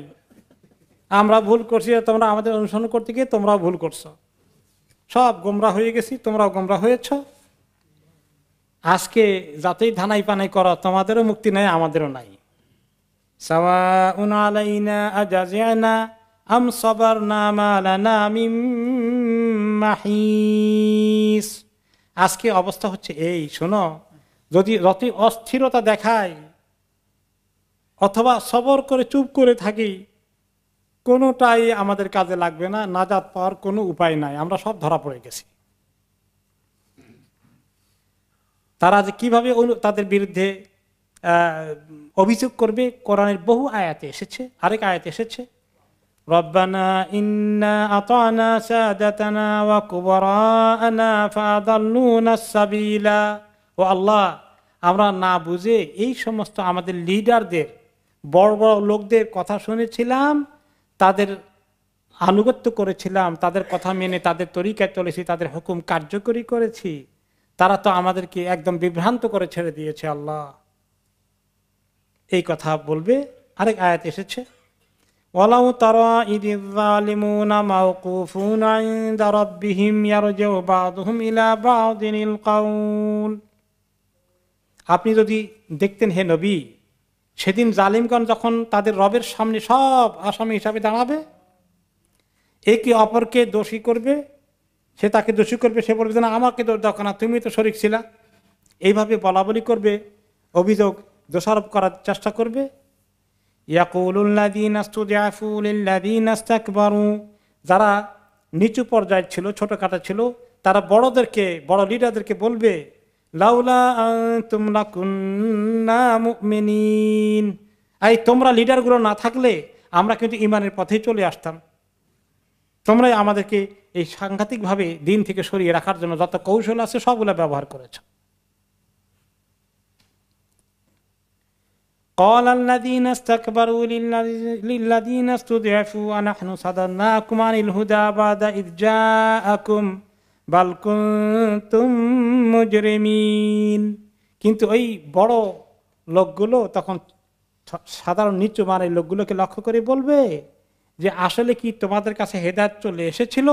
আমরা ভুল করছি, তোমরা আমাদের অনুসরণ করতে গিয়ে তোমরাও ভুল করছো, সব গোমরা হয়ে গেছি, তোমরাও গোমরা হয়েছ। আজকে যাতেই ধানাই পানাই করো, তোমাদেরও মুক্তি নাই, আমাদেরও নাই। সাওয়াউন আলাইনা আজাজিনা আম সাবারনা মা লানা মিন মাহিস। আজকে অবস্থা হচ্ছে এই, শোনো, যদি যতই অস্থিরতা দেখায় অথবা সবর করে চুপ করে থাকি, কোনোটাই আমাদের কাজে লাগবে না, নাজাত পাওয়ার কোনো উপায় নাই, আমরা সব ধরা পড়ে গেছি। তারা যে কিভাবে তাদের বিরুদ্ধে অভিযোগ করবে, কোরআনের বহু আয়াতে এসেছে। আরেক আয়াতে এসেছে, রব্বানা ইন্না আতানা সাদাতানা ওয়া কুবরানা ফাদাল্লুনাস সাবিলা, ও আল্লাহ, আমরা না বুঝে এই সমস্ত আমাদের লিডারদের, বড় বড় লোকদের কথা শুনেছিলাম, তাদের আনুগত্য করেছিলাম, তাদের কথা মেনে তাদের তরিকায় চলেছি, তাদের হুকুম কার্যকরী করেছি, তারা তো আমাদেরকে একদম বিভ্রান্ত করে ছেড়ে দিয়েছে আল্লাহ। এই কথা বলবে। আরেক আয়াত এসেছে, ওয়ালাউ তারা ইযিয যালিমুনা মাওকুফুনা ইনদা রাব্বিহিম ইয়ারজিউ বা'দুহুম ইলা বা'দিনিল কাউল। আপনি যদি দেখতেন হে নবী, সেদিন জালিমগণ যখন তাদের রবের সামনে সব আসামি হিসাবে দাঁড়াবে, একে অপরকে দোষী করবে, সে তাকে দোষী করবে, সে বলবে না আমাকে দোষ দাও না, তুমি তো শরীক ছিলা, এইভাবে বলাবলি করবে, অভিযোগ দোষারোপ করার চেষ্টা করবে। ইয়াকুলুল্লাযীনা ইসতুযআফু লিল্লাযীনা ইসতাকবারু, যারা নিচু পর্যায়ে ছিল, ছোটখাটো ছিল, তারা বড়দেরকে, বড় লিডারদেরকে বলবে, লাউলা আনতুম লাকুন্না মুমিনিন, এই তোমরা লিডারগুলো না থাকলে আমরা কিন্তু ঈমানের পথেই চলে আসতাম। তোমরাই আমাদেরকে এই সাংঘাতিকভাবে দিন থেকে সরিয়ে রাখার জন্য যত কৌশল আছে সবগুলো ব্যবহার করেছ। قال الذين استكبروا للذين استضعفوا أنحن صددناكم عن الهدى بعد إذ جاءكم بل كنتم مجرمين। কিন্তু এই বড় লোকগুলো তখন সাধারণ নিচু মানের লোকগুলোকে লক্ষ্য করে বলবে যে আসলে কি তোমাদের কাছে হেদায়েত চলে এসেছিল,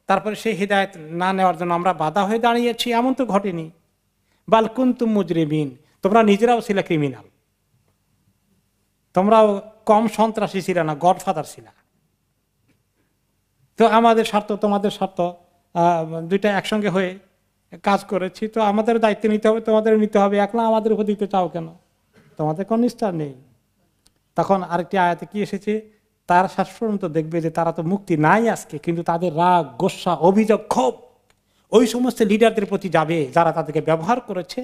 তারপরে সেই হেদায়েত না নেওয়ার জন্য আমরা বাধা হয়ে দাঁড়িয়েছি? এমন তো ঘটেনি। বাল কুনতুম মুজরিমিন, তোমরা নিজেরাও ছিলে ক্রিমিনাল, তোমরাও কম সন্ত্রাসী ছিল না, গডফাদার ছিল। তো আমাদের স্বার্থ তোমাদের স্বার্থ দুইটা একসঙ্গে হয়ে কাজ করেছি, তো আমাদের দায়িত্ব নিতে হবে, তোমাদের নিতে হবে, একলা আমাদের উপর দিতে চাও কেন? তোমাদের কোন নিষ্ঠা নেই। তখন আরেকটি আয়াতে কি এসেছে, তার শেষ পর্যন্ত দেখবে যে তারা তো মুক্তি নাই আজকে, কিন্তু তাদের রাগ, গোসা, অভিযোগ, ক্ষোভ ওই সমস্ত লিডারদের প্রতি যাবে যারা তাদেরকে ব্যবহার করেছে।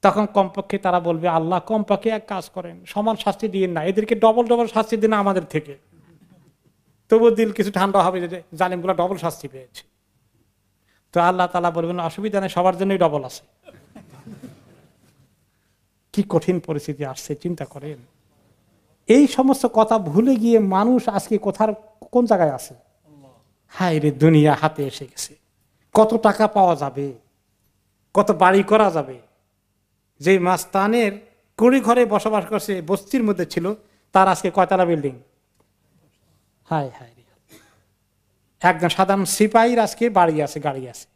তখন কমপক্ষে তারা বলবে, আল্লাহ কমপক্ষে এক কাজ করেন, সমান শাস্তি দিয়ে না, এদেরকে ডবল ডবল শাস্তি দিন আমাদের থেকে, তবু দিল কিছু ঠান্ডা হবে যে জালিমগুলো ডবল শাস্তি পেয়েছে। তো আল্লাহ তাআলা বলবেন, অসুবিধা নেই, সবার জন্যই ডবল আছে। কি কঠিন পরিস্থিতি আসছে চিন্তা করেন। এই সমস্ত কথা ভুলে গিয়ে মানুষ আজকে কোন জায়গায় আছে? হায় রে, দুনিয়া হাতে এসে গেছে, কত টাকা পাওয়া যাবে, কত বাড়ি করা যাবে। যে মাস্তানের কুড়ি ঘরে বসবাস করছে, বস্তির মধ্যে ছিল, তার আজকে কয়তলা বিল্ডিং। হায় হায় রে, একজন সাধারণ সিপাহীর আজকে বাড়ি আছে, গাড়ি আছে।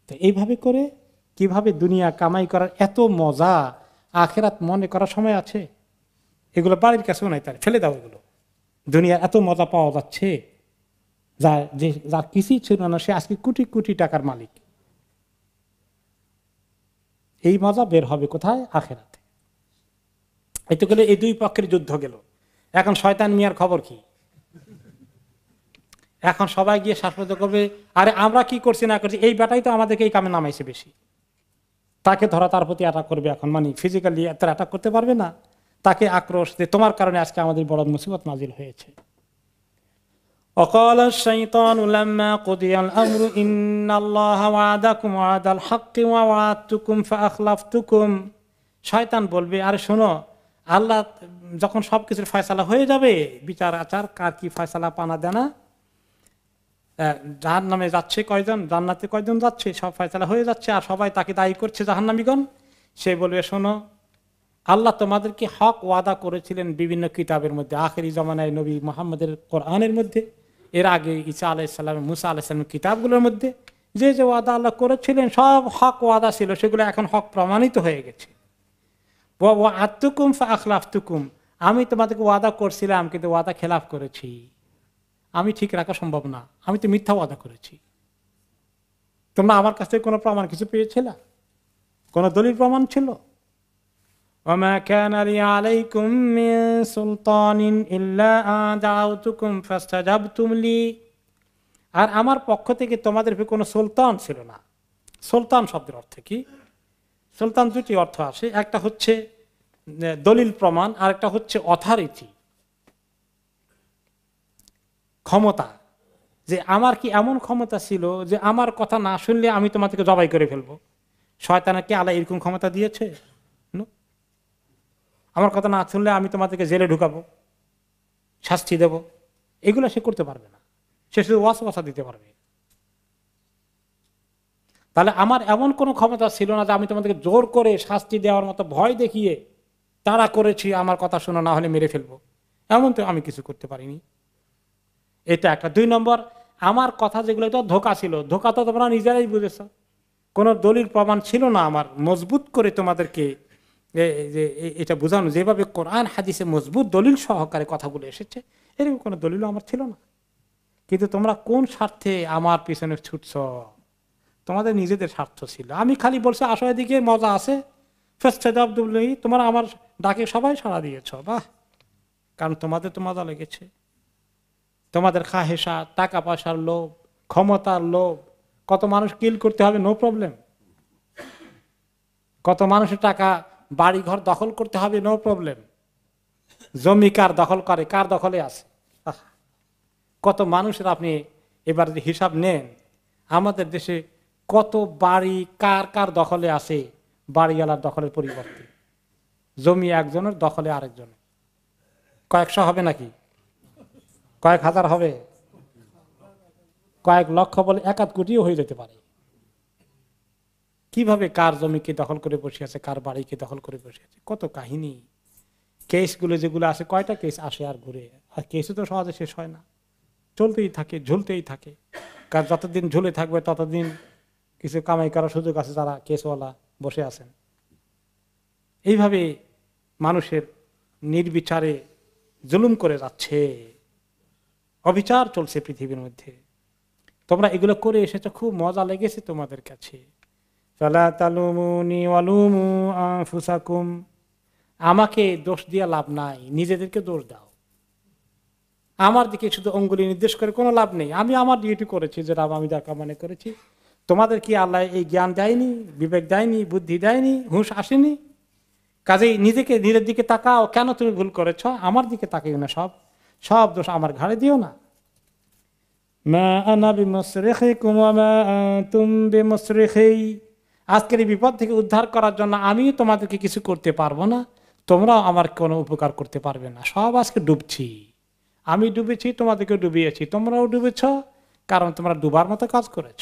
তো এইভাবে করে কিভাবে দুনিয়া কামাই করার এত মজা, আখেরাত মনে করার সময় আছে? এগুলো বাড়ির কাছেও নাই, তার ফেলে দাও এগুলো। দুনিয়ার এত মজা পাওয়া যাচ্ছে, যার কিছুই ছিল না সে আজকে কোটি কোটি টাকার মালিক। এই মজা বের হবে কোথায়? আখেরাতে। এতে গেলে এই দুই পক্ষের যুদ্ধ গেল। এখন শয়তান মিয়ার খবর কি? এখন সবাই গিয়ে শ্বাসরোধ করবে, আরে আমরা কি করছি না করছি, এই বেটাই তো আমাদেরকে এই কামে নামাইছে বেশি। তাকে ধরা, তার প্রতি অ্যাটাক করবে। এখন মানে ফিজিক্যালি এত অ্যাটাক করতে পারবে না, তাকে আক্রোশ যে তোমার কারণে আজকে আমাদের বড় মুসিবত নাজিল হয়েছে। وقال الشيطان لما قضي الأمر إن الله وعدكم وعد الحق ووعدتكم فأخلفتكم। শয়তান বলবে, আরে শোনো, আল্লাহ যখন সবকিছুর ফয়সালা হয়ে যাবে, বিচার আচার কার কি ফয়সালা পানা দেনা, জাহান্নামে যাচ্ছে কয়জন, জান্নাতে কয়জন যাচ্ছে, সব ফয়সালা হয়ে যাচ্ছে, আর সবাই তাকে দায়ী করছে জাহান্নামীগণ। সে বলবে, শোনো, আল্লাহ তোমাদেরকে হক ওয়াদা করেছিলেন বিভিন্ন কিতাবের মধ্যে, আখেরি জমানায় নবী মুহাম্মদের কোরআনের মধ্যে, এর আগে ঈসা আলাইহিস সালাম, মুসা আলাইহিস সালামের কিতাবগুলোর মধ্যে যে যে ওয়াদা আল্লাহ করেছিলেন সব হক ওয়াদা ছিল, সেগুলো এখন হক প্রমাণিত হয়ে গেছে। ওয়া'আদতুকুম ফাআখলাফতুকুম, আমি তোমাদেরকে ওয়াদা করছিলাম কিন্তু ওয়াদা খেলাফ করেছি, আমি ঠিক রাখা সম্ভব না, আমি তো মিথ্যা ওয়াদা করেছি। তোমরা আমার কাছ থেকে কোনো প্রমাণ কিছু পেয়েছিল? কোনো দলিল প্রমাণ ছিল? وما كان لي عليكم من سلطان إلا أن دعوتكم فاستجبتم لي। আর আমার পক্ষ থেকে তোমাদের কোনো সুলতান ছিল না। সুলতান শব্দের অর্থ কি? সুলতান দুটি অর্থ আসে, একটা হচ্ছে দলিল প্রমাণ, আর একটা হচ্ছে অথরিটি, ক্ষমতা। যে আমার কি এমন ক্ষমতা ছিল যে আমার কথা না শুনলে আমি তোমাদেরকে জবাই করে ফেলবো? শয়তানকে আল্লাহ এরকম ক্ষমতা দিয়েছে? আমার কথা না শুনলে আমি তোমাদেরকে জেলে ঢুকাবো, শাস্তি দেব, এগুলো সে করতে পারবে না। সে শুধু ওয়াসওয়াসা দিতে পারবে। তাহলে আমার এমন কোনো ক্ষমতা ছিল না যে আমি তোমাদেরকে জোর করে শাস্তি দেওয়ার মতো ভয় দেখিয়ে তাড়া করেছি আমার কথা শোনা না হলে মেরে ফেলবো, এমন তো আমি কিছু করতে পারিনি। এটা একটা। দুই নম্বর, আমার কথা যেগুলো তো ধোঁকা ছিল, ধোঁকা তো তোমরা নিজেরাই বুঝেছ, কোনো দলিল প্রমাণ ছিল না আমার মজবুত করে তোমাদেরকে এটা বোঝানো, যেভাবে কোরআন হাদিসে মজবুত দলিল সহকারে কথাগুলো এসেছে, এরকম কোনো দলিলও আমার ছিল না। কিন্তু তোমরা কোন স্বার্থে আমার পিছনে ছুটছ? তোমাদের নিজেদের স্বার্থ ছিল। আমি খালি বলছি আসো এদিকে মজা আছে, তোমরা আমার ডাকে সবাই সাড়া দিয়েছ, বাহ, কারণ তোমাদের তো মজা লেগেছে। তোমাদের খাহেসা, টাকা পয়সার লোভ, ক্ষমতার লোভ, কত মানুষ কিল করতে হবে, নো প্রবলেম। কত মানুষের টাকা বাড়ি ঘর দখল করতে হবে, নো প্রবলেম। জমি কার দখল করে, কার দখলে আছে, কত মানুষের আপনি এবার যদি হিসাব নেন, আমাদের দেশে কত বাড়ি কার কার দখলে আছে, বাড়িওয়ালার দখলের পরিবর্তে জমি একজনের দখলে আরেকজনের। কয়েকশো হবে নাকি, কয়েক হাজার হবে, কয়েক লক্ষ বলে 1-1 কোটিও হয়ে যেতে পারে। কিভাবে কার জমিকে দখল করে বসে আছে, কার বাড়িকে দখল করে বসে আছে, কত কাহিনী। কেসগুলো যেগুলো আসে, কয়টা কেস আসে আর ঘুরে, আর কেসও তো সহজে শেষ হয় না, চলতেই থাকে, ঝুলতেই থাকে। কার যতদিন ঝুলে থাকবে ততদিন কিছু কামাই করার সুযোগ আছে যারা কেসওয়ালা বসে আছেন। এইভাবে মানুষের নির্বিচারে জুলুম করে যাচ্ছে, অবিচার চলছে পৃথিবীর মধ্যে। তোমরা এগুলো করে এসেছো, খুব মজা লেগেছে তোমাদের কাছে। ফালা তালুমুনি ওয়ালুমু আনফুসাকুম, আমাকে দোষ দিয়ে লাভ নাই, নিজেদেরকে দোষ দাও। আমার দিকে শুধু অঙ্গুলি নির্দেশ করে কোনো লাভ নেই, আমি আমার ডিউটি করেছি, যেটা আমি যা কামানে করেছি। তোমাদের কি আল্লাহ এই জ্ঞান দেয়নি, বিবেক দেয়নি, বুদ্ধি দেয়নি, হুঁশ আসেনি? কাজেই নিজেকে নিজের দিকে তাকাও, কেন তুমি ভুল করেছ, আমার দিকে তাকাইও না, সব সব দোষ আমার ঘাড়ে দিও না। মা আনা বিমুসরিখিকুম ওয়া মা আনতুম বিমুসরিখি, আজকের এই বিপদ থেকে উদ্ধার করার জন্য আমি তোমাদেরকে কিছু করতে পারবো না, তোমরাও আমার কোনো উপকার করতে পারবে না। সব আজকে ডুবছি, আমি ডুবেছি, তোমাদেরকে ডুবিয়েছি, তোমরাও ডুবেছ, কারণ তোমরা ডুবার মতো কাজ করেছ।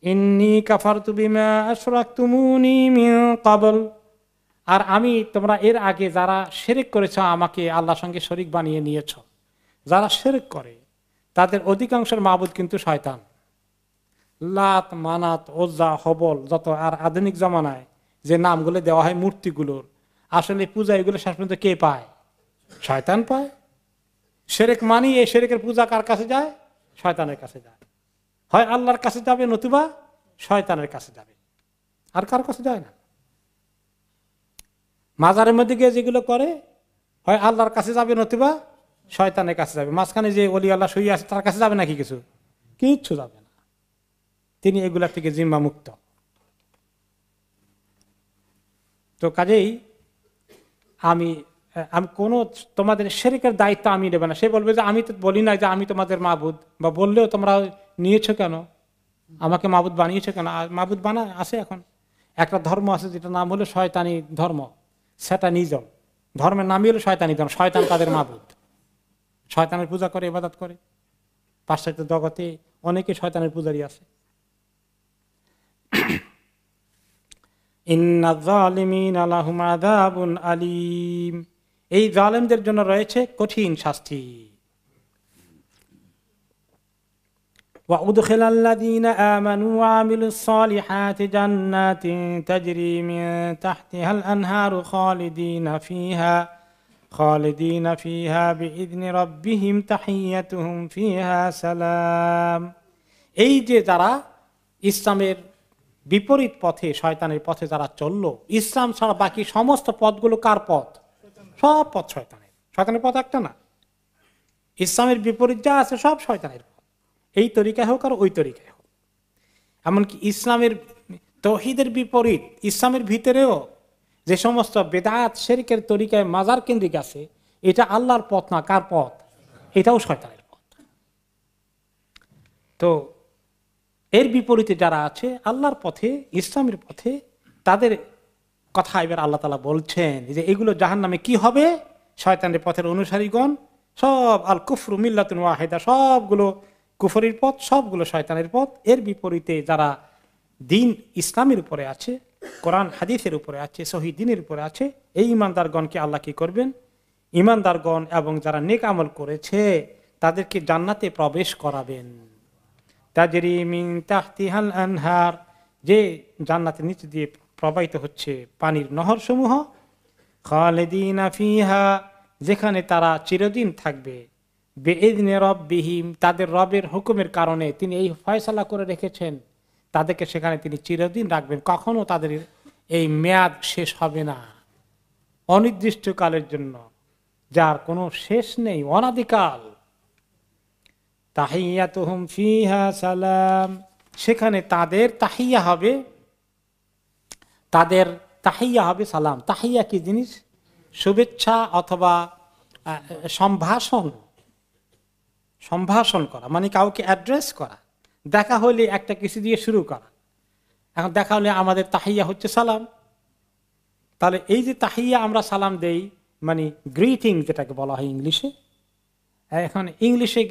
ইন্নী কাফারতু বিমা আশরাকতুমুনি মিন ক্বাবল, আর আমি তোমরা এর আগে যারা শিরক করেছ, আমাকে আল্লাহর সঙ্গে শরীক বানিয়ে নিয়েছ, যারা শিরক করে তাদের অধিকাংশের মাবুদ কিন্তু শয়তান। লাত, মানাত, ওজ্জা, হবল, যত আর আধুনিক জামানায় যে নামগুলো দেওয়া হয় মূর্তিগুলোর, আসলে পূজা এগুলো শেষ পর্যন্ত কে পায়? শয়তান পায়। শিরক মানি, এই শিরকের পূজা কার কাছে যায়? শয়তানের কাছে যায়। হয় আল্লাহর কাছে যাবে, নতুবা শয়তানের কাছে যাবে, আর কার কাছে যায় না। মাজারের মধ্যে গিয়ে যেগুলো করে, হয় আল্লাহর কাছে যাবে, নতুবা শয়তানের কাছে যাবে। মাঝখানে যে ওলি আল্লাহ শুয়ে আছে, তার কাছে যাবে নাকি? কিচ্ছু যাবে না, তিনি এগুলা থেকে জিম্মা মুক্ত। তো কাজেই আমি কোনো তোমাদের শিরকের দায়িত্ব আমি নেব না। সে বলবে যে আমি তো বলি না যে আমি তোমাদের মাবুদ, বা বললেও তোমরা নিয়েছো কেন, আমাকে মাবুদ বানিয়েছো কেন? মাবুদ বানা আছে এখন একটা ধর্ম আছে যেটা নাম হলো শয়তানি ধর্ম, স্যাটানিজম। ধর্মের নামই হলো শয়তানি ধর্ম, শয়তান তাদের মাবুদ, শয়তানের পূজা করে, ইবাদত করে। পাশ্চাত্য জগতে অনেকে শয়তানের পূজারী আছে। ইন্নায যালিমিনা লাহুম আযাবুন আলীম, এই জালেমদের জন্য রয়েছে কঠিন শাস্তি। ওয়া উদখিলাল্লাযীনা আমানু ওয়া আমিলুস সালিহাতি জান্নাতিন তাজরি মিন তাহতিহাল আনহারু খালিদিনা ফিহা বিইذনি রাব্বিহিম তাহিয়্যাতুহুম ফিহা সালাম। এই যে যারা ইসলামের বিপরীত পথে, শয়তানের পথে যারা চললো, ইসলাম ছাড়া বাকি সমস্ত পথগুলো কার পথ? সব পথ শয়তানের। শয়তানের পথ একটা না, ইসলামের বিপরীত যা আছে সব শয়তানের পথ। এই তরিকায় হোক আর ওই তরিকায় হোক, এমনকি ইসলামের তাওহীদের বিপরীত ইসলামের ভিতরেও যে সমস্ত বেদাত শিরকের তরিকায় মাজার কেন্দ্রিক আছে, এটা আল্লাহর পথ না, কার পথ? এটাও শয়তানের পথ। তো এর বিপরীতে যারা আছে আল্লাহর পথে, ইসলামের পথে, তাদের কথা এবার আল্লাহ তাআলা বলছেন যে এগুলো জাহান্নামে কি হবে? শয়তানের পথের অনুসারীগণ সব আল কুফরু মিল্লাতুন ওয়াহিদা, সবগুলো কুফরির পথ, সবগুলো শয়তানের পথ। এর বিপরীতে যারা দিন ইসলামের উপরে আছে, কোরআন হাদিসের উপরে আছে, সহিহ দ্বীনের উপরে আছে, এই ঈমানদারগণকে আল্লাহ কি করবেন? ঈমানদারগণ এবং যারা নেক আমল করেছে তাদেরকে জান্নাতে প্রবেশ করাবেন। তাজরি মিন তাহতিহাল আনহার, যে জান্নাতের নিচে দিয়ে প্রবাহিত হচ্ছে পানির নহর সমূহ, খালিদিনা ফিহা, যেখানে তারা চিরদিন থাকবে, বিইذনি রাব্বিহিম, তাদের রবের হুকুমের কারণে তিনি এই ফয়সালা করে রেখেছেন, তাদেরকে সেখানে তিনি চিরদিন রাখবেন, কখনো তাদের এই মেয়াদ শেষ হবে না, অনির্দিষ্টকালের জন্য, যার কোনো শেষ নেই, অনাদিকাল। তাহিয়াতুহুম ফিহা সালাম, সেখানে তাদের তাহিয়া হবে, তাদের তাহিয়া হবে সালাম। তাহিয়া কি জিনিস? শুভেচ্ছা অথবা সম্ভাষণ, সম্ভাষণ করা মানে কাউকে অ্যাড্রেস করা। দেখা হলে একটা কিছু দিয়ে শুরু করা। এখন দেখা হলে আমাদের তাহিয়া হচ্ছে সালাম। তাহলে এই যে তাহিয়া আমরা সালাম দেই মানে গ্রিটিং যেটাকে বলা হয় ইংলিশে। এখন ইংলিশে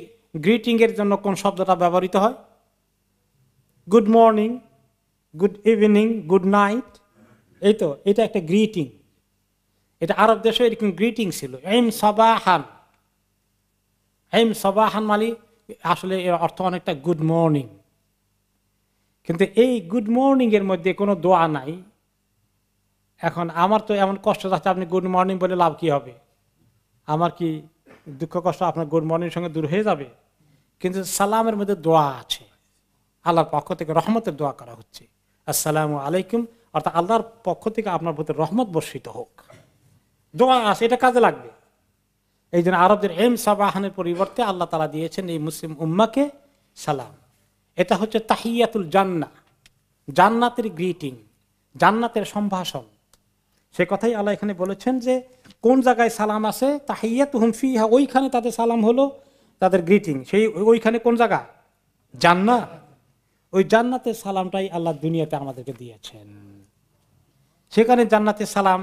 গ্রিটিং এর জন্য কোন শব্দটা ব্যবহৃত হয়? Good morning, good evening, good night. এই তো, এটা একটা গ্রিটিং। এটা আরব দেশে এরকম গ্রিটিং ছিল। এম সাবাহান, এম সাবাহান মানে আসলে এর অর্থ অনেকটা গুড মর্নিং। কিন্তু এই গুড মর্নিং এর মধ্যে কোনো দোয়া নাই। এখন আমার তো এমন কষ্ট যাচ্ছে, আপনি গুড মর্নিং বলে লাভ কি হবে? আমার কি দুঃখ কষ্ট আপনার গুড মর্নিং সঙ্গে দূর হয়ে যাবে? কিন্তু সালামের মধ্যে দোয়া আছে, আল্লাহর পক্ষ থেকে রহমতের দোয়া করা হচ্ছে, আসসালামু আলাইকুম, অর্থাৎ আল্লাহর পক্ষ থেকে আপনার প্রতি রহমত বর্ষিত হোক। দোয়া আছে, এটা কাজে লাগবে। এই জন্য আরবদের এম সাবাহানের পরিবর্তে আল্লাহ তাআলা দিয়েছেন এই মুসলিম উম্মাকে সালাম। এটা হচ্ছে তাহিয়াতুল জান্নাহ, জান্নাতের গ্রিটিং, জান্নাতের সম্ভাষণ। সে কথাই আল্লাহ এখানে বলেছেন যে কোন জায়গায় সালাম আছে, তাহিয়াতুহুম ফিহা, ওইখানে তাদের সালাম হলো তাদের গ্রিটিং। সেই ওইখানে কোন জায়গা? জান্নাত। ওই জান্নাতের সালামটাই আল্লাহ দুনিয়াতে আমাদেরকে দিয়েছেন। সেখানে জান্নাতের সালাম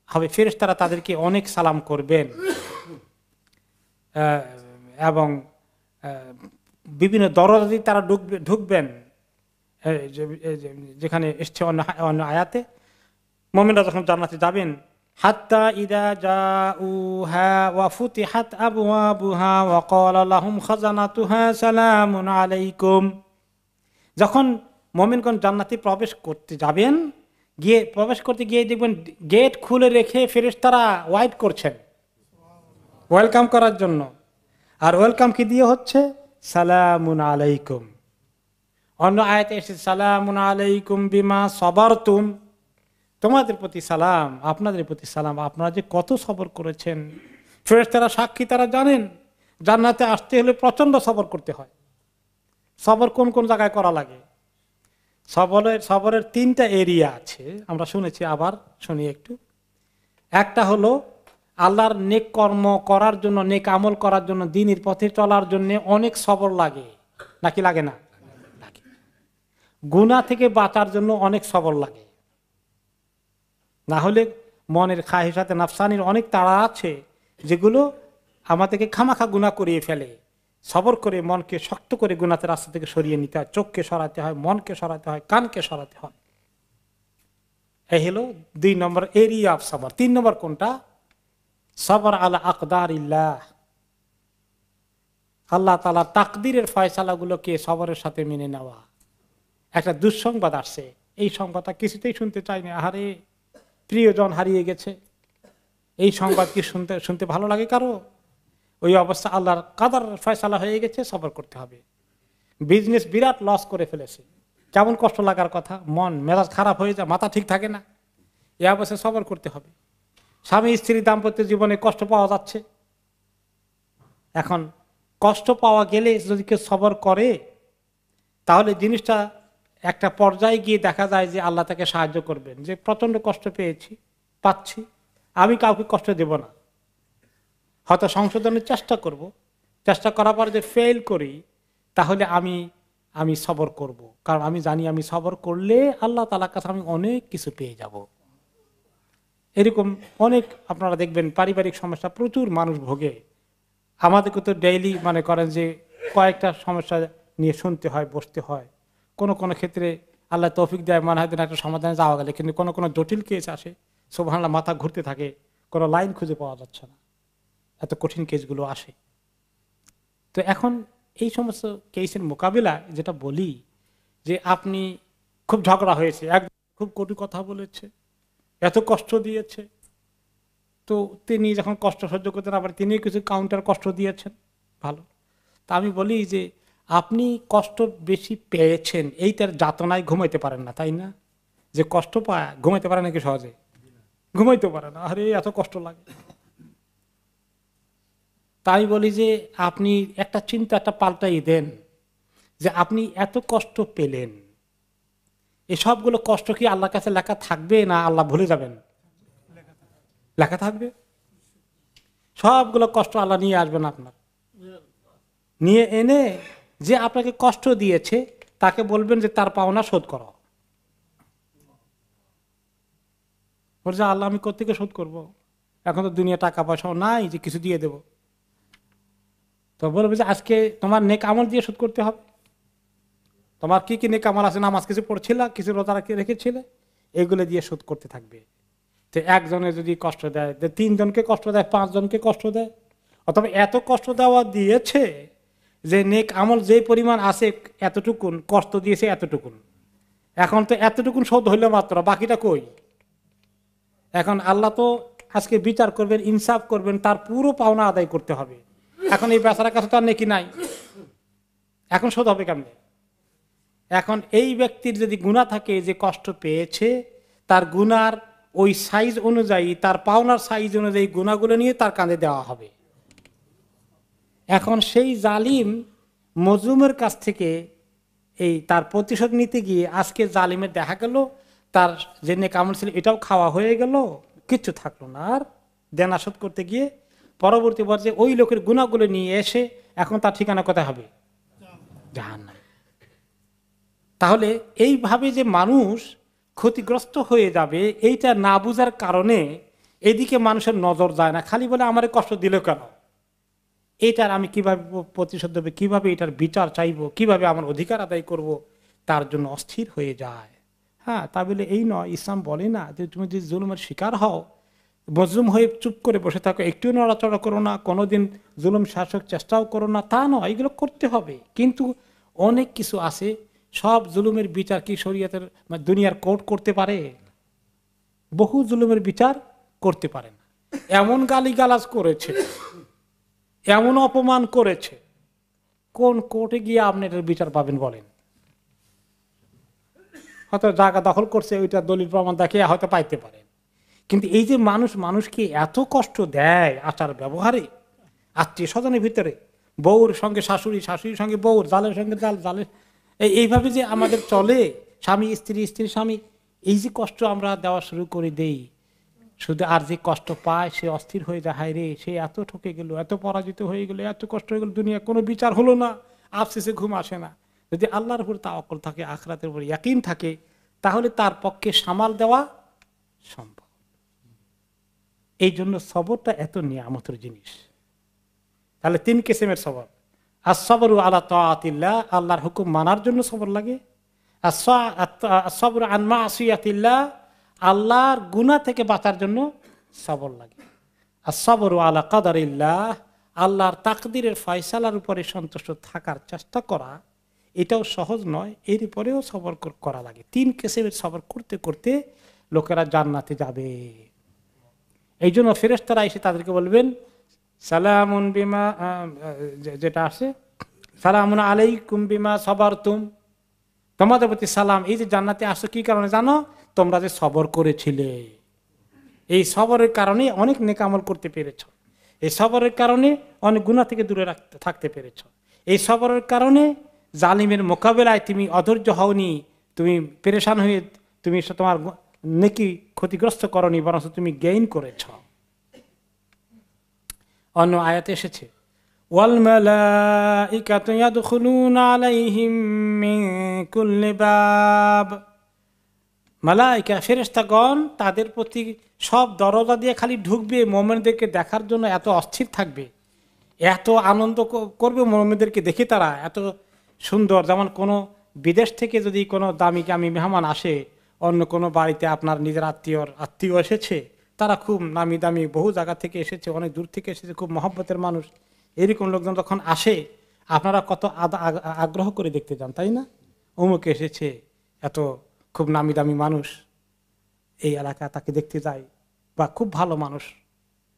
হবে, ফেরেশতারা তাদেরকে অনেক সালাম করবেন এবং বিভিন্ন দরজা দিয়ে তারা ঢুকবেন। যেখানে এসছে অন্য আয়াতে, মুমিনরা যখন জান্নাতে যাবেন, হাত্তা ইদা জাউহা ওয়া ফুতিহাত আবওয়াবুহা ওয়া ক্বালা লাহুম খাজানাতুহা সালামুন আলাইকুম। যখন মুমিনগণ জান্নাতে প্রবেশ করতে যাবেন, প্রবেশ করতে গিয়ে দেখবেন গেট খুলে রেখে ফেরেশতারা ওয়েট করছেন ওয়েলকাম করার জন্য। আর ওয়েলকাম কি দিয়ে হচ্ছে? সালামুন আলাইকুম। অন্য আয়াতে এসেছে সালামুন আলাইকুম বিমা সাবারতুম, তোমাদের প্রতি সালাম, আপনাদের প্রতি সালাম, আপনারা যে কত সবর করেছেন। ফেরেশতারা সাক্ষী, তারা জানেন জান্নাতে আসতে হলে প্রচন্ড সবর করতে হয়। সবর কোন কোন জায়গায় করা লাগে? সবরের তিনটা এরিয়া আছে, আমরা শুনেছি, আবার শুনি একটু। একটা হলো আল্লাহর নেক কর্ম করার জন্য, নেক আমল করার জন্য, দ্বীনের পথে চলার জন্য অনেক সবর লাগে, নাকি লাগে না? লাগে। গুনাহ থেকে বাঁচার জন্য অনেক সবর লাগে, না হলে মনের খাহিসাতে নাফসানির অনেক তাড়া আছে যেগুলো আমাদেরকে খামাখা গুনাহ করিয়ে ফেলে। সবর করে মনকে শক্ত করে গুনাহের রাস্তা থেকে সরিয়ে নিতে হয়। চোখকে সরাতে হয়, মনকে সরাতে হয়, কানকে সরাতে হয়। এই হলো 2 নম্বর এরিয়া অফ সবর। 3 নম্বর কোনটা? সবর আলা আকদারিল্লাহ, আল্লাহ তাআলা তাকদীরের ফয়সালাগুলোকে সবরের সাথে মেনে নেওয়া। একটা দুঃসংবাদ আসছে, এই সংবাদটা কিছুতেই শুনতে চাই না, আহারে প্রিয়জন হারিয়ে গেছে। এই সংবাদ কি শুনতে ভালো লাগে কারো? ওই অবস্থা আল্লাহর কাদার ফয়সালা হয়ে গেছে, সবর করতে হবে। বিজনেস বিরাট লস করে ফেলেছে, কেমন কষ্ট লাগার কথা, মন মেজাজ খারাপ হয়ে যায়, মাথা ঠিক থাকে না, এই অবস্থায় সবর করতে হবে। স্বামী স্ত্রী দাম্পত্য জীবনে কষ্ট পাওয়া যাচ্ছে, এখন কষ্ট পাওয়া গেলে যদি কেউ সবর করে তাহলে জিনিসটা একটা পর্যায়ে গিয়ে দেখা যায় যে আল্লাহ তাকে সাহায্য করবেন, যে প্রচন্ড কষ্ট পাচ্ছি, আমি কাউকে কষ্ট দেব না, হয়তো সংশোধনের চেষ্টা করব, চেষ্টা করার পর যে ফেল করি তাহলে আমি সবর করব, কারণ আমি জানি আমি সবর করলে আল্লাহ তাআলার কাছে আমি অনেক কিছু পেয়ে যাব। এরকম অনেক আপনারা দেখবেন পারিবারিক সমস্যা প্রচুর মানুষ ভোগে। আমাদেরকে তো ডেইলি মনে করেন যে কয়েকটা সমস্যা নিয়ে শুনতে হয়, বসতে হয়। কোনো কোনো ক্ষেত্রে আল্লাহ তৌফিক দেয়, মনে হয় একটা সমাধানে যাওয়া গেলে, কিন্তু কোনো কোনো জটিল কেস আসে, সুবহানাল্লাহ, মাথা ঘুরতে থাকে, কোনো লাইন খুঁজে পাওয়া যাচ্ছে না, এত কঠিন কেসগুলো আসে। তো এখন এই সমস্ত কেসের মোকাবিলা যেটা বলি, যে আপনি খুব ঝগড়া হয়েছে, একদম খুব কটু কথা বলেছে, এত কষ্ট দিয়েছে, তো তিনি যখন কষ্ট সহ্য করতেন আবার তিনি কিছু কাউন্টার কষ্ট দিয়েছেন, ভালো। তা আমি বলি যে আপনি কষ্ট বেশি পেয়েছেন, এইটার যাতনায় ঘুমাইতে পারেন না, তাই না? যে কষ্ট পায় ঘুমাইতে পারে নাকি? সহজে ঘুমাইতে পারে না, আরে এত কষ্ট লাগে। তাই বলি যে আপনি একটা চিন্তাটা পাল্টাই দেন, যে আপনি এত কষ্ট পেলেন, এই সবগুলো কষ্ট কি আল্লাহর কাছে লেখা থাকবে না আল্লাহ ভুলে যাবেন? লেখা থাকবে। সবগুলো কষ্ট আল্লাহ নিয়ে আসবেন, আপনার নিয়ে এনে যে আপনাকে কষ্ট দিয়েছে তাকে বলবেন যে তার পাওনা শোধ করো। বলছে আল্লাহ আমি কোত্থেকে শোধ করব, এখন তো দুনিয়া টাকা পয়সাও নাই যে কিছু দিয়ে দেব। তো বলবে যে আজকে তোমার নেক আমল দিয়ে শোধ করতে হবে। তোমার কি কি নেক আমল আছে, নামাজ কিছু পড়ছিল, কিছু রোজা রেখেছিলে, এগুলো দিয়ে শোধ করতে থাকবে। তো একজনে যদি কষ্ট দেয়, তিনজনকে কষ্ট দেয়, পাঁচজনকে কষ্ট দেয়, অথবা এত কষ্ট দেওয়া দিয়েছে যে নেক আমল যে পরিমাণ আছে এতটুকুন, কষ্ট দিয়েছে এতটুকুন, এখন তো এতটুকুন শোধ হইলো মাত্র, বাকিটা কই? এখন আল্লাহ তো আজকে বিচার করবেন, ইনসাফ করবেন, তার পুরো পাওনা আদায় করতে হবে। এখন এই বেচারার কাছে তো আর নেকি নাই, এখন শোধ হবে কেমনে? এখন এই ব্যক্তির যদি গুনাহ থাকে, যে কষ্ট পেয়েছে, তার গুনার ওই সাইজ অনুযায়ী, তার পাওনার সাইজ অনুযায়ী গুনাহগুলো নিয়ে তার কাঁধে দেওয়া হবে। এখন সেই জালিম মজলুমের কাছ থেকে এই তার প্রতিশোধ নিতে গিয়ে আজকে জালিমের দেখা গেল তার যে নেক আমল ছিল এটাও খাওয়া হয়ে গেল, কিচ্ছু থাকলো না। আর দেনা শোধ করতে গিয়ে পরবর্তী পর্যায়ে ওই লোকের গুনাহগুলো নিয়ে এসে এখন তার ঠিকানা কোথায় হবে? জাহান্নাম। তাহলে এইভাবে যে মানুষ ক্ষতিগ্রস্ত হয়ে যাবে, এইটা না বুঝার কারণে এদিকে মানুষের নজর যায় না, খালি বলে আমার কষ্ট দিল কেন, এটার আমি কিভাবে প্রতিশোধ দেবো, কিভাবে এটার বিচার চাইবো, কিভাবে আমার অধিকার আদায় করব, তার জন্য অস্থির হয়ে যায়। হ্যাঁ, তা বলে এই নয়, ইসলাম বলে না যে তুমি যদি জুলুমের শিকার হও, মজলুম হয়ে চুপ করে বসে থাকো, একটু নড়াচড়া করো না, কোনোদিন জুলুম শাসক চেষ্টাও করো না, তা নয়, এগুলো করতে হবে। কিন্তু অনেক কিছু আছে, সব জুলুমের বিচার কি শরীয়তের দুনিয়ার কোর্ট করতে পারে? বহু জুলুমের বিচার করতে পারে না। এমন গালিগালাজ করেছে, এমন অপমান করেছে, কোন কোর্টে গিয়ে আপনি এটার বিচার পাবেন বলেন? হয়তো জায়গা দখল করছে, ওইটা দলিল প্রমাণ দেখে হয়তো পাইতে পারেন। কিন্তু এই যে মানুষ মানুষকে এত কষ্ট দেয় আচার ব্যবহারে, আত্মীয় স্বজনের ভিতরে, বউর সঙ্গে শাশুড়ি, শাশুড়ির সঙ্গে বউর, জালের সঙ্গে জাল, জালের, এইভাবে যে আমাদের চলে, স্বামী স্ত্রী, স্ত্রী স্বামী, এই যে কষ্ট আমরা দেওয়া শুরু করে দেই, শুধু আর যে কষ্ট পায় সে অস্থির হয়ে যায়, হায় রে সে এত ঠকে গেল, এত পরাজিত হয়ে গেল, এত কষ্ট হয়ে গেল, দুনিয়া কোনো বিচার হলো না, আফসোসে ঘুম আসে না। যদি আল্লাহর উপর তাওয়াক্কুল থাকে, আখিরাতের উপর ইয়াকিন থাকে, তাহলে তার পক্ষে সামাল দেওয়া সম্ভব। এই জন্য সবরটা এত নিয়ামতের জিনিস। তাহলে 3 কিসিমের সবর। as-sabru আলা তাআতিল্লাহ, আল্লাহর হুকুম মানার জন্য সবর লাগে। as-sabru আন মাসিয়াতিল্লাহ, আল্লাহর গুনাহ থেকে বাঁচার জন্য সবর লাগে। as-sabru আলা কাদারিল্লাহ, আল্লাহর তাকদীরের ফয়সালার উপরে সন্তুষ্ট থাকার চেষ্টা করা, এটাও সহজ নয়, এর উপরেও সবর করা লাগে। 3 কিসিমের সবর করতে করতে লোকেরা জান্নাতে যাবে। এই জন্য ফেরেশতারা এসে তাদেরকে বলবেন সালামুন বিমা, যেটা আছে সালামুন আলাইকুম বিমা সাবারতুম, তোমাদের প্রতি সালাম, এই যে জান্নাতে আসো কি কারণে জানো? তোমরা যে সবর করেছিলে, এই সবরের কারণে অনেক নেক আমল করতে পেরেছো, এই সবরের কারণে অনেক গুনাহ থেকে দূরে থাকতে পেরেছো, এই সবরের কারণে জালিমের মোকাবেলায় তুমি অধৈর্য হওনি, তুমি পেরেশান হয়ে তুমি তোমার নেকি ক্ষতিগ্রস্ত করনি, বরং তুমি গেইন করেছ। অন্য আয়াতে এসেছে ওয়াল মালাইকাতু ইয়াদখুলুনা আলাইহিম মিন কুল্লি বাব, মালাইকা ফেরেশতাগণ তাদের প্রতি সব দরজা দিয়ে খালি ঢুকবে, মুমিনদেরকে দেখার জন্য এত অস্থির থাকবে, এত আনন্দ করবে মুমিনদেরকে দেখে, তারা এত সুন্দর। যেমন কোনো বিদেশ থেকে যদি কোনো দামি দামি মেহমান আসে, অন্য কোনো বাড়িতে আপনার নিজের আত্মীয় এসেছে, তারা খুব নামি দামি বহু জায়গা থেকে এসেছে, অনেক দূর থেকে এসেছে, খুব মহব্বতের মানুষ, এরকম লোকজন যখন আসে আপনারা কত আগ্রহ করে দেখতে যান, তাই না? অমুকে এসেছে, এত খুব নামি দামি মানুষ, এই এলাকা তাকে দেখতে যায়, বা খুব ভালো মানুষ,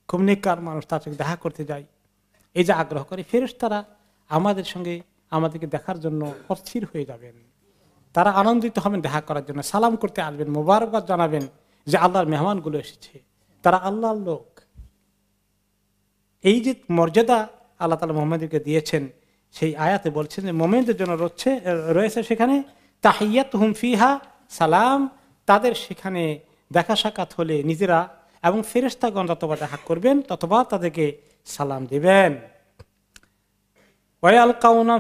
খুব নেককার মানুষ, তার সঙ্গে দেখা করতে যায়, এই যে আগ্রহ করে। ফেরেশতারা আমাদের সঙ্গে আমাদেরকে দেখার জন্য অস্থির হয়ে যাবেন, তারা আনন্দিত হবেন দেখা করার জন্য, সালাম করতে আসবেন, মোবারকবাদ জানাবেন যে আল্লাহর মেহমানগুলো এসেছে, তারা আল্লাহর লোক। এই যে মর্যাদা আল্লাহ তাআলা মুহাম্মদকে দিয়েছেন, সেই আয়াতে বলছেন যে মুমিনদের জন্য রয়েছে সেখানে তাহিয়াতুহুম ফিহা সালাম, তাদের সেখানে দেখা সাক্ষাৎ হলে নিজেরা এবং ফেরেশতাগণ যতবার দেখা করবেন ততবার তাদেরকে সালাম দিবেন। ওয়ায়ালকাউনা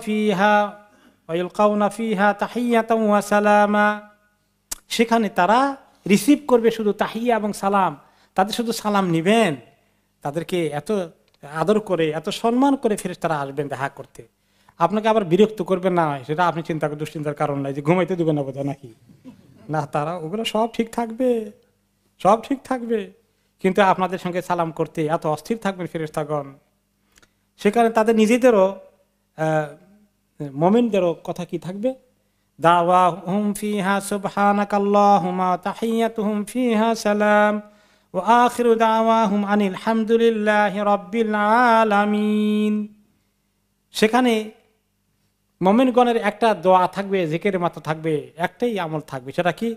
ফিহা তাহিয়াতাও ওয়া সালামা, সেখানে তারা রিসিভ করবে শুধু তাহিয়া এবং সালাম, তাদের শুধু সালাম নিবেন। তাদেরকে এত আদর করে এত সম্মান করে ফেরেশতারা আসবেন দেখা করতে। আপনাকে আবার বিরক্ত করবেন না, সেটা আপনি দুশ্চিন্তার কারণ নাই যে ঘুমাইতে দিবেন না বোধহয় নাকি না, তারা ওগুলো সব ঠিক থাকবে, সব ঠিক থাকবে, কিন্তু আপনাদের সঙ্গে সালাম করতে এত অস্থির থাকবেন ফেরেশতাগণ। সেখানে তাদের নিজেদেরও মুমিনদেরও কথা কি থাকবে, দাওয়াহুম ফিহা সুবহানাকাল্লাহুম্মা তাহিয়াতুহুম ফিহা সালাম ওয়া আখিরু দাওয়াহুম আনিল হামদুলিল্লাহি রাব্বিল আলামিন। সেখানে মুমিনগণের একটা দোয়া থাকবে, জিকিরের মাত্র থাকবে, একটাই আমল থাকবে, সেটা কি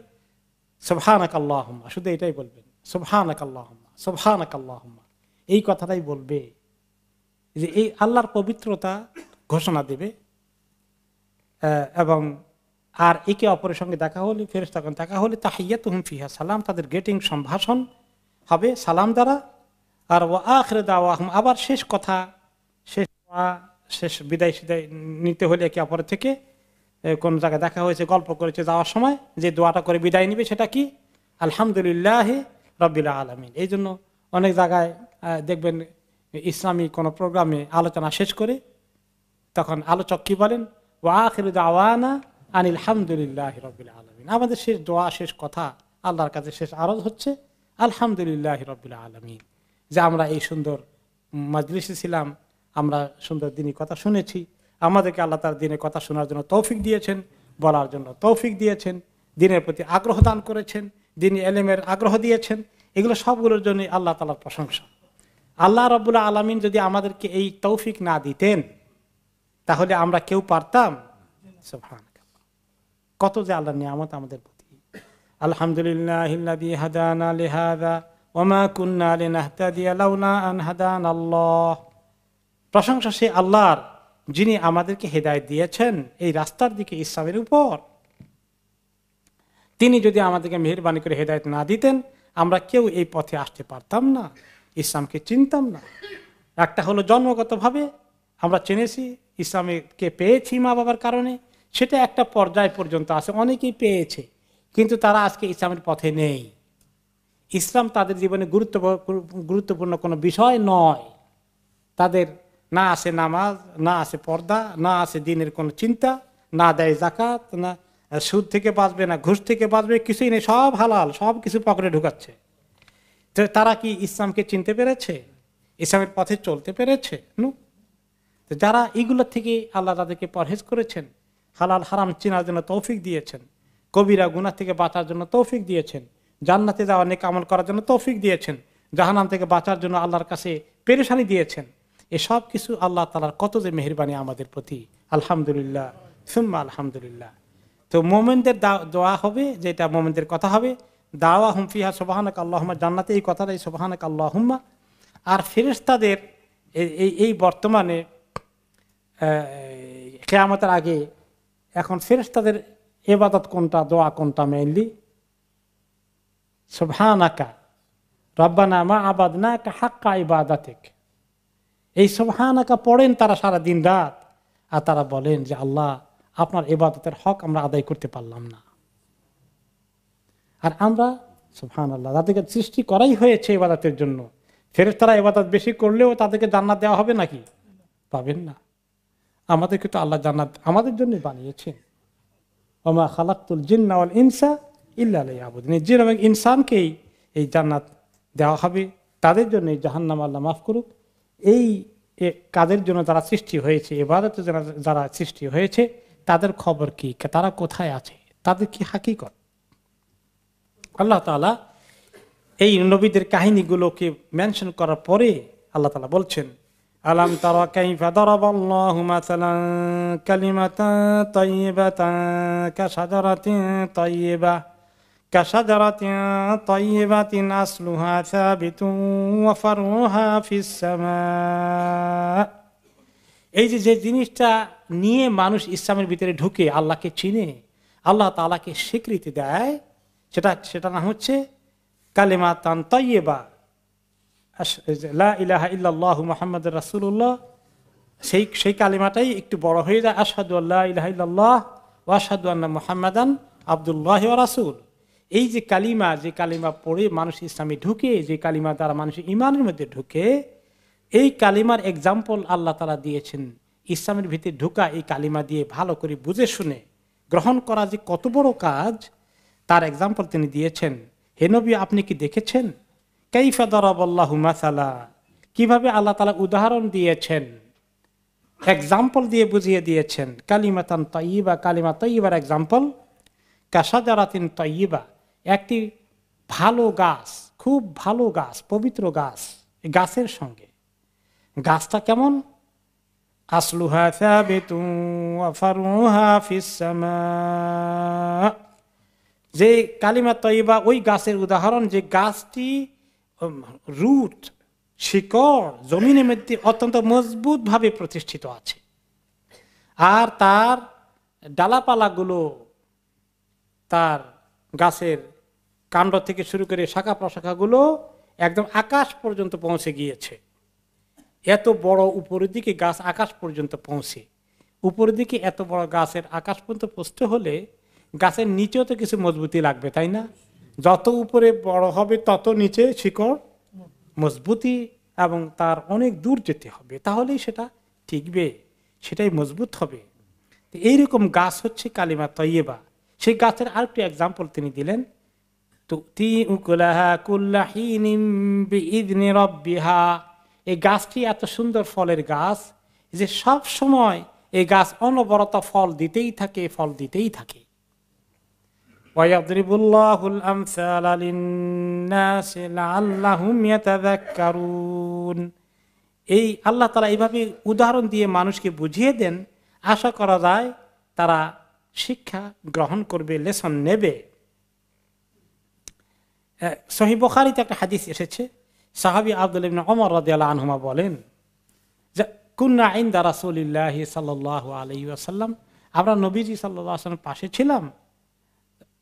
সুবহানাকাল্লাহুম্মা, শুধু এটাই বলবেন সুবহানাকাল্লাহুম্মা সুবহানাকাল্লাহুম্মা, এই কথাটাই বলবে, যে এই আল্লাহর পবিত্রতা ঘোষণা দেবে। এবং আর একে অপরের সঙ্গে দেখা হলে ফেরেশতাগণ দেখা হলে তাহিয়াতুহুম ফিহা সালাম, তাদের গেটিং সম্ভাষণ হবে সালাম দ্বারা। আর ওয়া আখিরু দাওয়াহুম, আবার শেষ কথা, শেষ বিদায় নিতে হলে একে অপরের থেকে কোন জায়গায় দেখা হয়েছে, গল্প করেছে, যাওয়ার সময় যে দোয়াটা করে বিদায় নিবে সেটা কি আলহামদুলিল্লাহি রাব্বিল আলামিন। এই জন্য অনেক জায়গায় দেখবেন ইসলামী কোনো প্রোগ্রামে আলোচনা শেষ করে তখন আলোচক কি বলেন, ওয়া আখিরু দাওয়ানা আনিল হামদুলিল্লাহি রাব্বিল আলামিন। আমাদের শেষ দোয়া, শেষ কথা, আল্লাহর কাছে শেষ আরজ হচ্ছে আলহামদুলিল্লাহি রাব্বিল আলামিন, যে আমরা এই সুন্দর মাজলিসে ছিলাম, আমরা সুন্দর দিনী কথা শুনেছি, আমাদেরকে আল্লাহ তার দিনের কথা শোনার জন্য তৌফিক দিয়েছেন, বলার জন্য তৌফিক দিয়েছেন, দিনের প্রতি আগ্রহ দান করেছেন, দিনী এলেমের আগ্রহ দিয়েছেন, এগুলো সবগুলোর জন্য আল্লাহ তাআলার প্রশংসা। আল্লাহ রাব্বুল আলামিন যদি আমাদেরকে এই তৌফিক না দিতেন তাহলে আমরা কেউ পারতাম? সুবহানাল্লাহ, কত যে আল্লাহর নিয়ামত আমাদের প্রতি। আলহামদুলিল্লাহিল্লাযী হাদানা লিহাযা ওয়া মা কুন্না লিনাহতাদিয়া লাউলা আন হাদানাল্লাহ। প্রশংসা সে আল্লাহর যিনি আমাদেরকে হেদায়েত দিয়েছেন এই রাস্তার দিকে, ইসলামের উপর। তিনি যদি আমাদেরকে মেহেরবানি করে হেদায়েত না দিতেন আমরা কেউ এই পথে আসতে পারতাম না, ইসলামকে চিনতাম না। একটা হলো জন্মগতভাবে আমরা চিনেছি, ইসলামকে পেয়েছি মা বাবার কারণে, সেটা একটা পর্যায় পর্যন্ত আছে, অনেকেই পেয়েছে, কিন্তু তারা আজকে ইসলামের পথে নেই। ইসলাম তাদের জীবনে গুরুত্বপূর্ণ কোনো বিষয় নয়। তাদের না আছে নামাজ, না আছে পর্দা, না আছে দিনের কোনো চিন্তা, না দেয় যাকাত, না সুদ থেকে বাঁচবে, না ঘুষ থেকে বাঁচবে, কিছুই নেই, সব হালাল, সব কিছু পকেটে ঢুকাচ্ছে। তো তারা কি ইসলামকে চিনতে পেরেছে? ইসলামের পথে চলতে পেরেছে? তো যারা এগুলোর থেকে আল্লাহ তাদেরকে পরহেজ করেছেন, হালাল হারাম চেনার জন্য তৌফিক দিয়েছেন, কবিরা গুনাহ থেকে বাঁচার জন্য তৌফিক দিয়েছেন, জান্নাতে যাওয়া নেক আমল করার জন্য তৌফিক দিয়েছেন, জাহান্নাম থেকে বাঁচার জন্য আল্লাহর কাছে পেরেশানি দিয়েছেন, এসব কিছু আল্লাহ তাআলার কত যে মেহেরবানি আমাদের প্রতি। আলহামদুলিল্লাহ সুম্মা আলহামদুলিল্লাহ। তো মোমেনদের দোয়া হবে, যেটা মোমেনদের কথা হবে, দাওয়াহুম ফিহা সুবহানাকাল্লাহুম্মা, জান্নাতে এই কথাটাই সুবহানাকাল্লাহুম্মা। আর ফেরেশতাদের এই বর্তমানে কিয়ামতের আগে এখন ফেরেশতাদের ইবাদত কোনটা, দোয়া কোনটা? মেইনলি সুবহানাকা রব্বানা মা আবাদনাকা হাক্কা ইবাদাতিক। এই সুবহানাকা পড়েন তারা সারা দিন রাত, আর তারা বলেন যে আল্লাহ আপনার ইবাদতের হক আমরা আদায় করতে পারলাম না। আর আমরা সুবহানাল্লাহ, তাদেরকে সৃষ্টি করাই হয়েছে ইবাদতের জন্য। ফেরেশতারা ইবাদত বেশি করলেও তাদেরকে জান্নাত দেওয়া হবে নাকি? পাবেন না। আমাদেরকে তো আল্লাহ জান্নাত আমাদের জন্য বানিয়েছেন। ওমা খালাকতুল জিন্না ওয়াল ইনসা ইল্লা লিয়াবুদুন। জিন এবং ইনসানকেই এই জান্নাত দেওয়া হবে, তাদের জন্য জাহান্নাম আল্লাহ মাফ করুক। এই কাদের জন্য যারা সৃষ্টি হয়েছে, ইবাদতের জন্য যারা সৃষ্টি হয়েছে, তাদের খবর কি, তারা কোথায় আছে, তাদের কি হাকিকত? আল্লাহ তাআলা এই নবীদের কাহিনীগুলোকে মেনশন করার পরে আল্লাহ তাআলা বলছেন, আলাম তারা কাইফা দারাবাল্লাহু মাসালান কালিমাতান তাইয়্যিবাতান কাশাজারাতিন তাইয়্যিবাতিন আসলুহা সাবিতুন ওয়া ফারউহা ফিস সামা এই যে জিনিসটা নিয়ে মানুষ ইসলামের ভিতরে ঢুকে আল্লাহকে চিনে, আল্লাহ তাআলাকে স্বীকৃতি দেয়, সেটা না হচ্ছে কালিমাতান তাইয়্যিবা, লা ইলাহা ইল্লাল্লাহু মুহাম্মাদুর রাসূলুল্লাহ। সেই কালিমাটাই একটু বড় হয়ে যায়, আশহাদু আল্লা ইলাহা ইল্লাল্লাহ ওয়া আশহাদু আন্না মুহাম্মাদান আবদুল্লাহি ওয়া রাসূল। এই যে কালিমা পড়ে মানুষ ইসলামে ঢুকে, যে কালিমা দ্বারা মানুষ ঈমানের মধ্যে ঢুকে, এই কালিমার এক্সাম্পল আল্লাহ তাআলা দিয়েছেন। ইসলামের ভিতরে ঢুকা এই কালিমা দিয়ে ভালো করে বুঝে শুনে গ্রহণ করা যে কত বড় কাজ, তার এক্সাম্পল তিনি দিয়েছেন। হে নবী, আপনি কি দেখেছেন কাইফা দারাবাল্লাহু মাসালা, কিভাবে আল্লাহ তাআলা উদাহরণ দিয়েছেন, এক্সাম্পল দিয়ে বুঝিয়ে দিয়েছেন। কালিমাতান তাইয়্যিবা, কালিমা তাইয়্যিবার এক্সাম্পল কাশাজারাতিন তাইয়্যিবা, একটি ভালো গাছ, খুব ভালো গাছ, পবিত্র গাছ। এই গাছের সঙ্গে গাছটা কেমন? আসলুহা সাবিতুন ওয়া ফারউহা ফিস সামা, যে কালিমা তাইয়্যিবা ওই গাছের উদাহরণ, যে গাছটি রুট, শিকড় জমিনের মধ্যে অত্যন্ত মজবুত ভাবে প্রতিষ্ঠিত আছে, আর তার ডালাপালাগুলো, তার গাছের কাণ্ড থেকে শুরু করে শাখা প্রশাখাগুলো একদম আকাশ পর্যন্ত পৌঁছে গিয়েছে। এত বড় উপরের দিকে গাছ আকাশ পর্যন্ত পৌঁছে, উপরের দিকে এত বড় গাছের আকাশ পর্যন্ত পৌঁছতে হলে গাছের নিচেও তো কিছু মজবুতি লাগবে, তাই না? যত উপরে বড় হবে তত নিচে শিকড় মজবুতি, এবং তার অনেক দূর যেতে হবে, তাহলেই সেটা টিকবে, সেটাই মজবুত হবে। এইরকম গাছ হচ্ছে কালিমা তাইয়্যিবা। সেই গাছের আরেকটি এক্সাম্পল তিনি দিলেন, তুতি উকুলাহা কুল্লা হিনিম বিইذনি রাব্বিহা, এই গাছটি এত সুন্দর ফলের গাছ যে সব সময় এই গাছ অনবরত ফল দিতেই থাকে, ফল দিতেই থাকে। ওয়ায়াদরিবুল্লাহুল আমসালা লিন-নাসি লাআল্লাহুম ইয়াতাযাক্কারুন, এই আল্লাহ তাআলা এইভাবে উদাহরণ দিয়ে মানুষকে বুঝিয়ে দেন, আশা করা যায় তারা শিক্ষা গ্রহণ করবে, লেসন নেবে। সহিহ বুখারীতে একটা হাদিস এসেছে, সাহাবী আব্দুল্লাহ ইবনে ওমর রাদিয়াল্লাহু আনহুমা বলেন যে কুন্না ইনদা রাসূলিল্লাহি সাল্লাল্লাহু আলাইহি ওয়াসাল্লাম, আমরা নবীজি সাল্লাল্লাহু আলাইহি ওয়াসাল্লাম পাশে ছিলাম।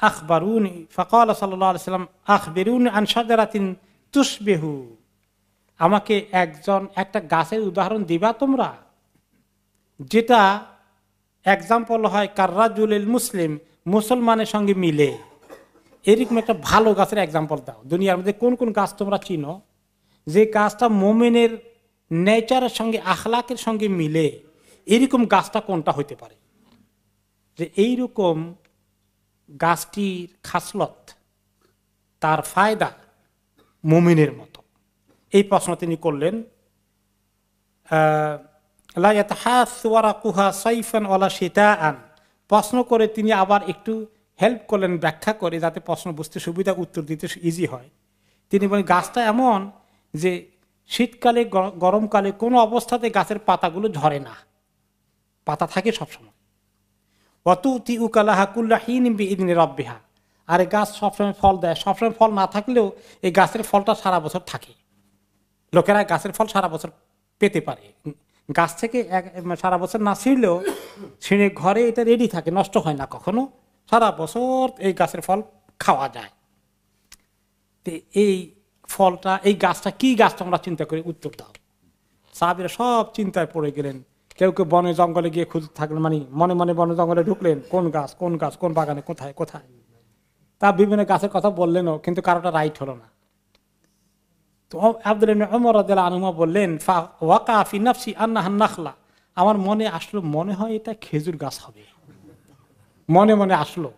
আখবারুনি ফাকালা সাল্লাল্লাহু আলাইহি ওয়াসাল্লাম আখবিরুনি আন শাজারাতিন তুশবিহু, আমাকে একটা গাছের উদাহরণ দিবা তোমরা, যেটা এক্সাম্পল হয় কাররাজুলিল মুসলিম, মুসলমানের সঙ্গে মিলে। এরকম একটা ভালো গাছের এক্সাম্পল দাও। দুনিয়ার মধ্যে কোন কোন গাছ তোমরা চিনো যে গাছটা মোমেনের নেচারের সঙ্গে, আখলাকের সঙ্গে মিলে? এরকম গাছটা কোনটা হইতে পারে যে এইরকম গাছটির খাসলত, তার ফায়দা মুমিনের মতো? এই প্রশ্ন তিনি করলেন। লা ইয়াতাহাসসু ওয়ারাকুহা সাইফান ওয়ালা শিতাআন, প্রশ্ন করে তিনি আবার একটু হেল্প করলেন, ব্যাখ্যা করে, যাতে প্রশ্ন বুঝতে সুবিধা, উত্তর দিতে ইজি হয়। তিনি বলেন গাছটা এমন যে শীতকালে, গরমকালে কোনো অবস্থাতে গাছের পাতাগুলো ঝরে না, পাতা থাকে সবসময়। ওয়াতুতি উকালাহা কুল্লা হিনিম বিইذনি রাব্বিহা, আর এই গাছ সবসময় ফল দেয়। সবসময় ফল না থাকলেও এই গাছের ফলটা সারা বছর থাকে। লোকেরা গাছের ফল সারা বছর পেতে পারে, গাছ থেকে সারা বছর না ছিঁড়লেও ছিঁড়ে ঘরে এটা রেডি থাকে, নষ্ট হয় না কখনো, সারা বছর এই গাছের ফল খাওয়া যায়। তো এই ফলটা, এই গাছটা কি গাছ তোমরা চিন্তা করে উত্তর দাও। সাহাবীরা সব চিন্তায় পড়ে গেলেন। কেউ কেউ বনে জঙ্গলে গিয়ে খুঁজতে থাকলেন, মানে মনে মনে বনে জঙ্গলে ঢুকলেন, কোন গাছ কোন গাছ, কোন বাগানে, কোথায় কোথায়। তা বিভিন্ন গাছের কথা বললেনও, কিন্তু কারোটা রাইট হলো না। তো আব্দুল্লাহ ইবনে ওমর রাদিয়াল্লাহু আনহু বললেন, ওয়াকা ফি নাফসি আন্নাহা নাখলা, আমার মনে আসলো, মনে হয় এটা খেজুর গাছ হবে, মনে মনে আসলো।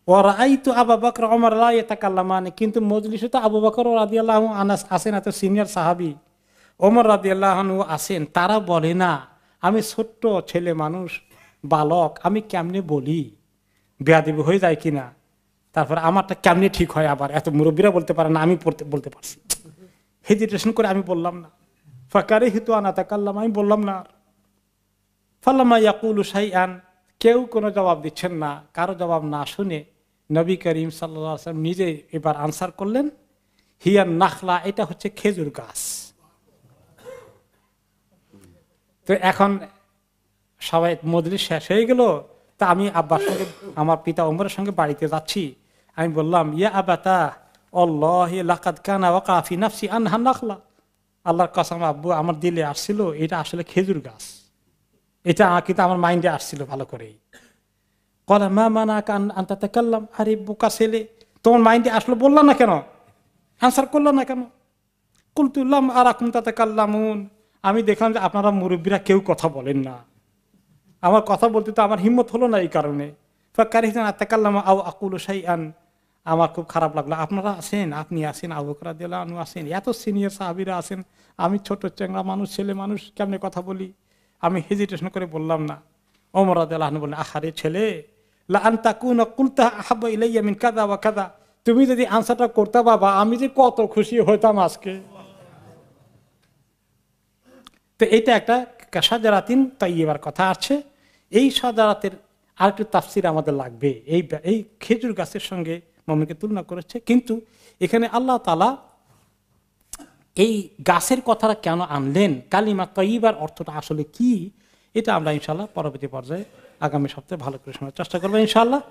ওয়ারাআইতু আবু বকর ওমর লা ইয়াতাকাল্লামানি, কিন্তু মজলিসে তো আবু বকর রাদিয়াল্লাহু আনহু আছেন, এত সিনিয়র সাহাবী, ওমর রাদিয়াল্লাহু আনহু আছেন, তারা বলে না। আমি ছোট্ট ছেলে মানুষ, বালক, আমি কেমনে বলি, বেয়াদবি হয়ে যায় কিনা, তারপর আমারটা কেমনে ঠিক হয়। আবার এত মুরব্বীরা বলতে পারে না, আমি বলতে পারছি, হেজিটেশন করে আমি বললাম না। ফাকারিহতু আন আতাকাল্লাম, আমি বললাম না। ফালাম্মা ইয়াকুলু শাইআন, কেউ কোনো জবাব দিচ্ছেন না। কারো জবাব না শুনে নবী করিম সাল্লাল্লাহু আলাইহি ওয়াসাল্লাম নিজে এবার আনসার করলেন, হিয়া নাখলা, এটা হচ্ছে খেজুর গাছ। তো এখন সবাই মজলিস শেষ হয়ে গেল, তা আমি আব্বার সঙ্গে আমার পিতা ওমরের সঙ্গে বাড়িতে যাচ্ছি। আমি বললাম, ইয়া আবাতা আল্লাহি লাকাদ কানা ওয়াকা ফি নাফসি আনহা নাখলা, আল্লাহর কসম আব্বু, আমার দিলে আসছিল এটা আসলে খেজুর গাছ, এটা কিন্তু আমার মাইন্ডে আসছিল ভালো করেই। কলা মা মানাকা আন তাতাকাল্লাম, আরে বোকা ছেলে, তোমার মাইন্ডে আসলো বললাম না কেন, আনসার করলাম না কেন? কুলতু লাম আরাকুম তাতাকাল্লামুন, আমি দেখলাম যে আপনারা মুরব্বীরা কেউ কথা বলেন না, আমার কথা বলতে তো আমার হিম্মত হলো না এই কারণে। ফাকারিহান আতাকাল্লামু আও আকুলু শাইআন, আমার খুব খারাপ লাগলো, আপনারা আছেন, আপনি আছেন, আবু বকর রাদিয়াল্লাহু আনহু আছেন, এত সিনিয়র সাহাবীরা আছেন, আমি ছোট চেংড়া মানুষ, ছেলে মানুষ, কেমনে কথা বলি? আমি হেজিটেশন করে বললাম না। ওমর রাদিয়াল্লাহু আনহু বললেন, আহারে ছেলে, লা আন তাকুনা কুলতা আহাব্বা ইলাইয়া মিন কাযা ওয়া কাযা, তুমি যদি আনসারটা করতে বাবা, আমি যে কত খুশি হইতাম আজকে। তো এইটা একটা শাজারাতিন তাইয়্যিবার কথা আছে। এই শাজারাতের আরেকটু তাফসীর আমাদের লাগবে। এই খেজুর গাছের সঙ্গে মুমিনকে তুলনা করেছে, কিন্তু এখানে আল্লাহ তাআলা এই গাছের কথাটা কেন আনলেন, কালিমা তাইয়্যিবার অর্থটা আসলে কি, এটা আমরা ইনশাআল্লাহ পরবর্তী পর্যায়ে আগামী সপ্তাহে ভালো করে শোনার চেষ্টা করবো ইনশাআল্লাহ।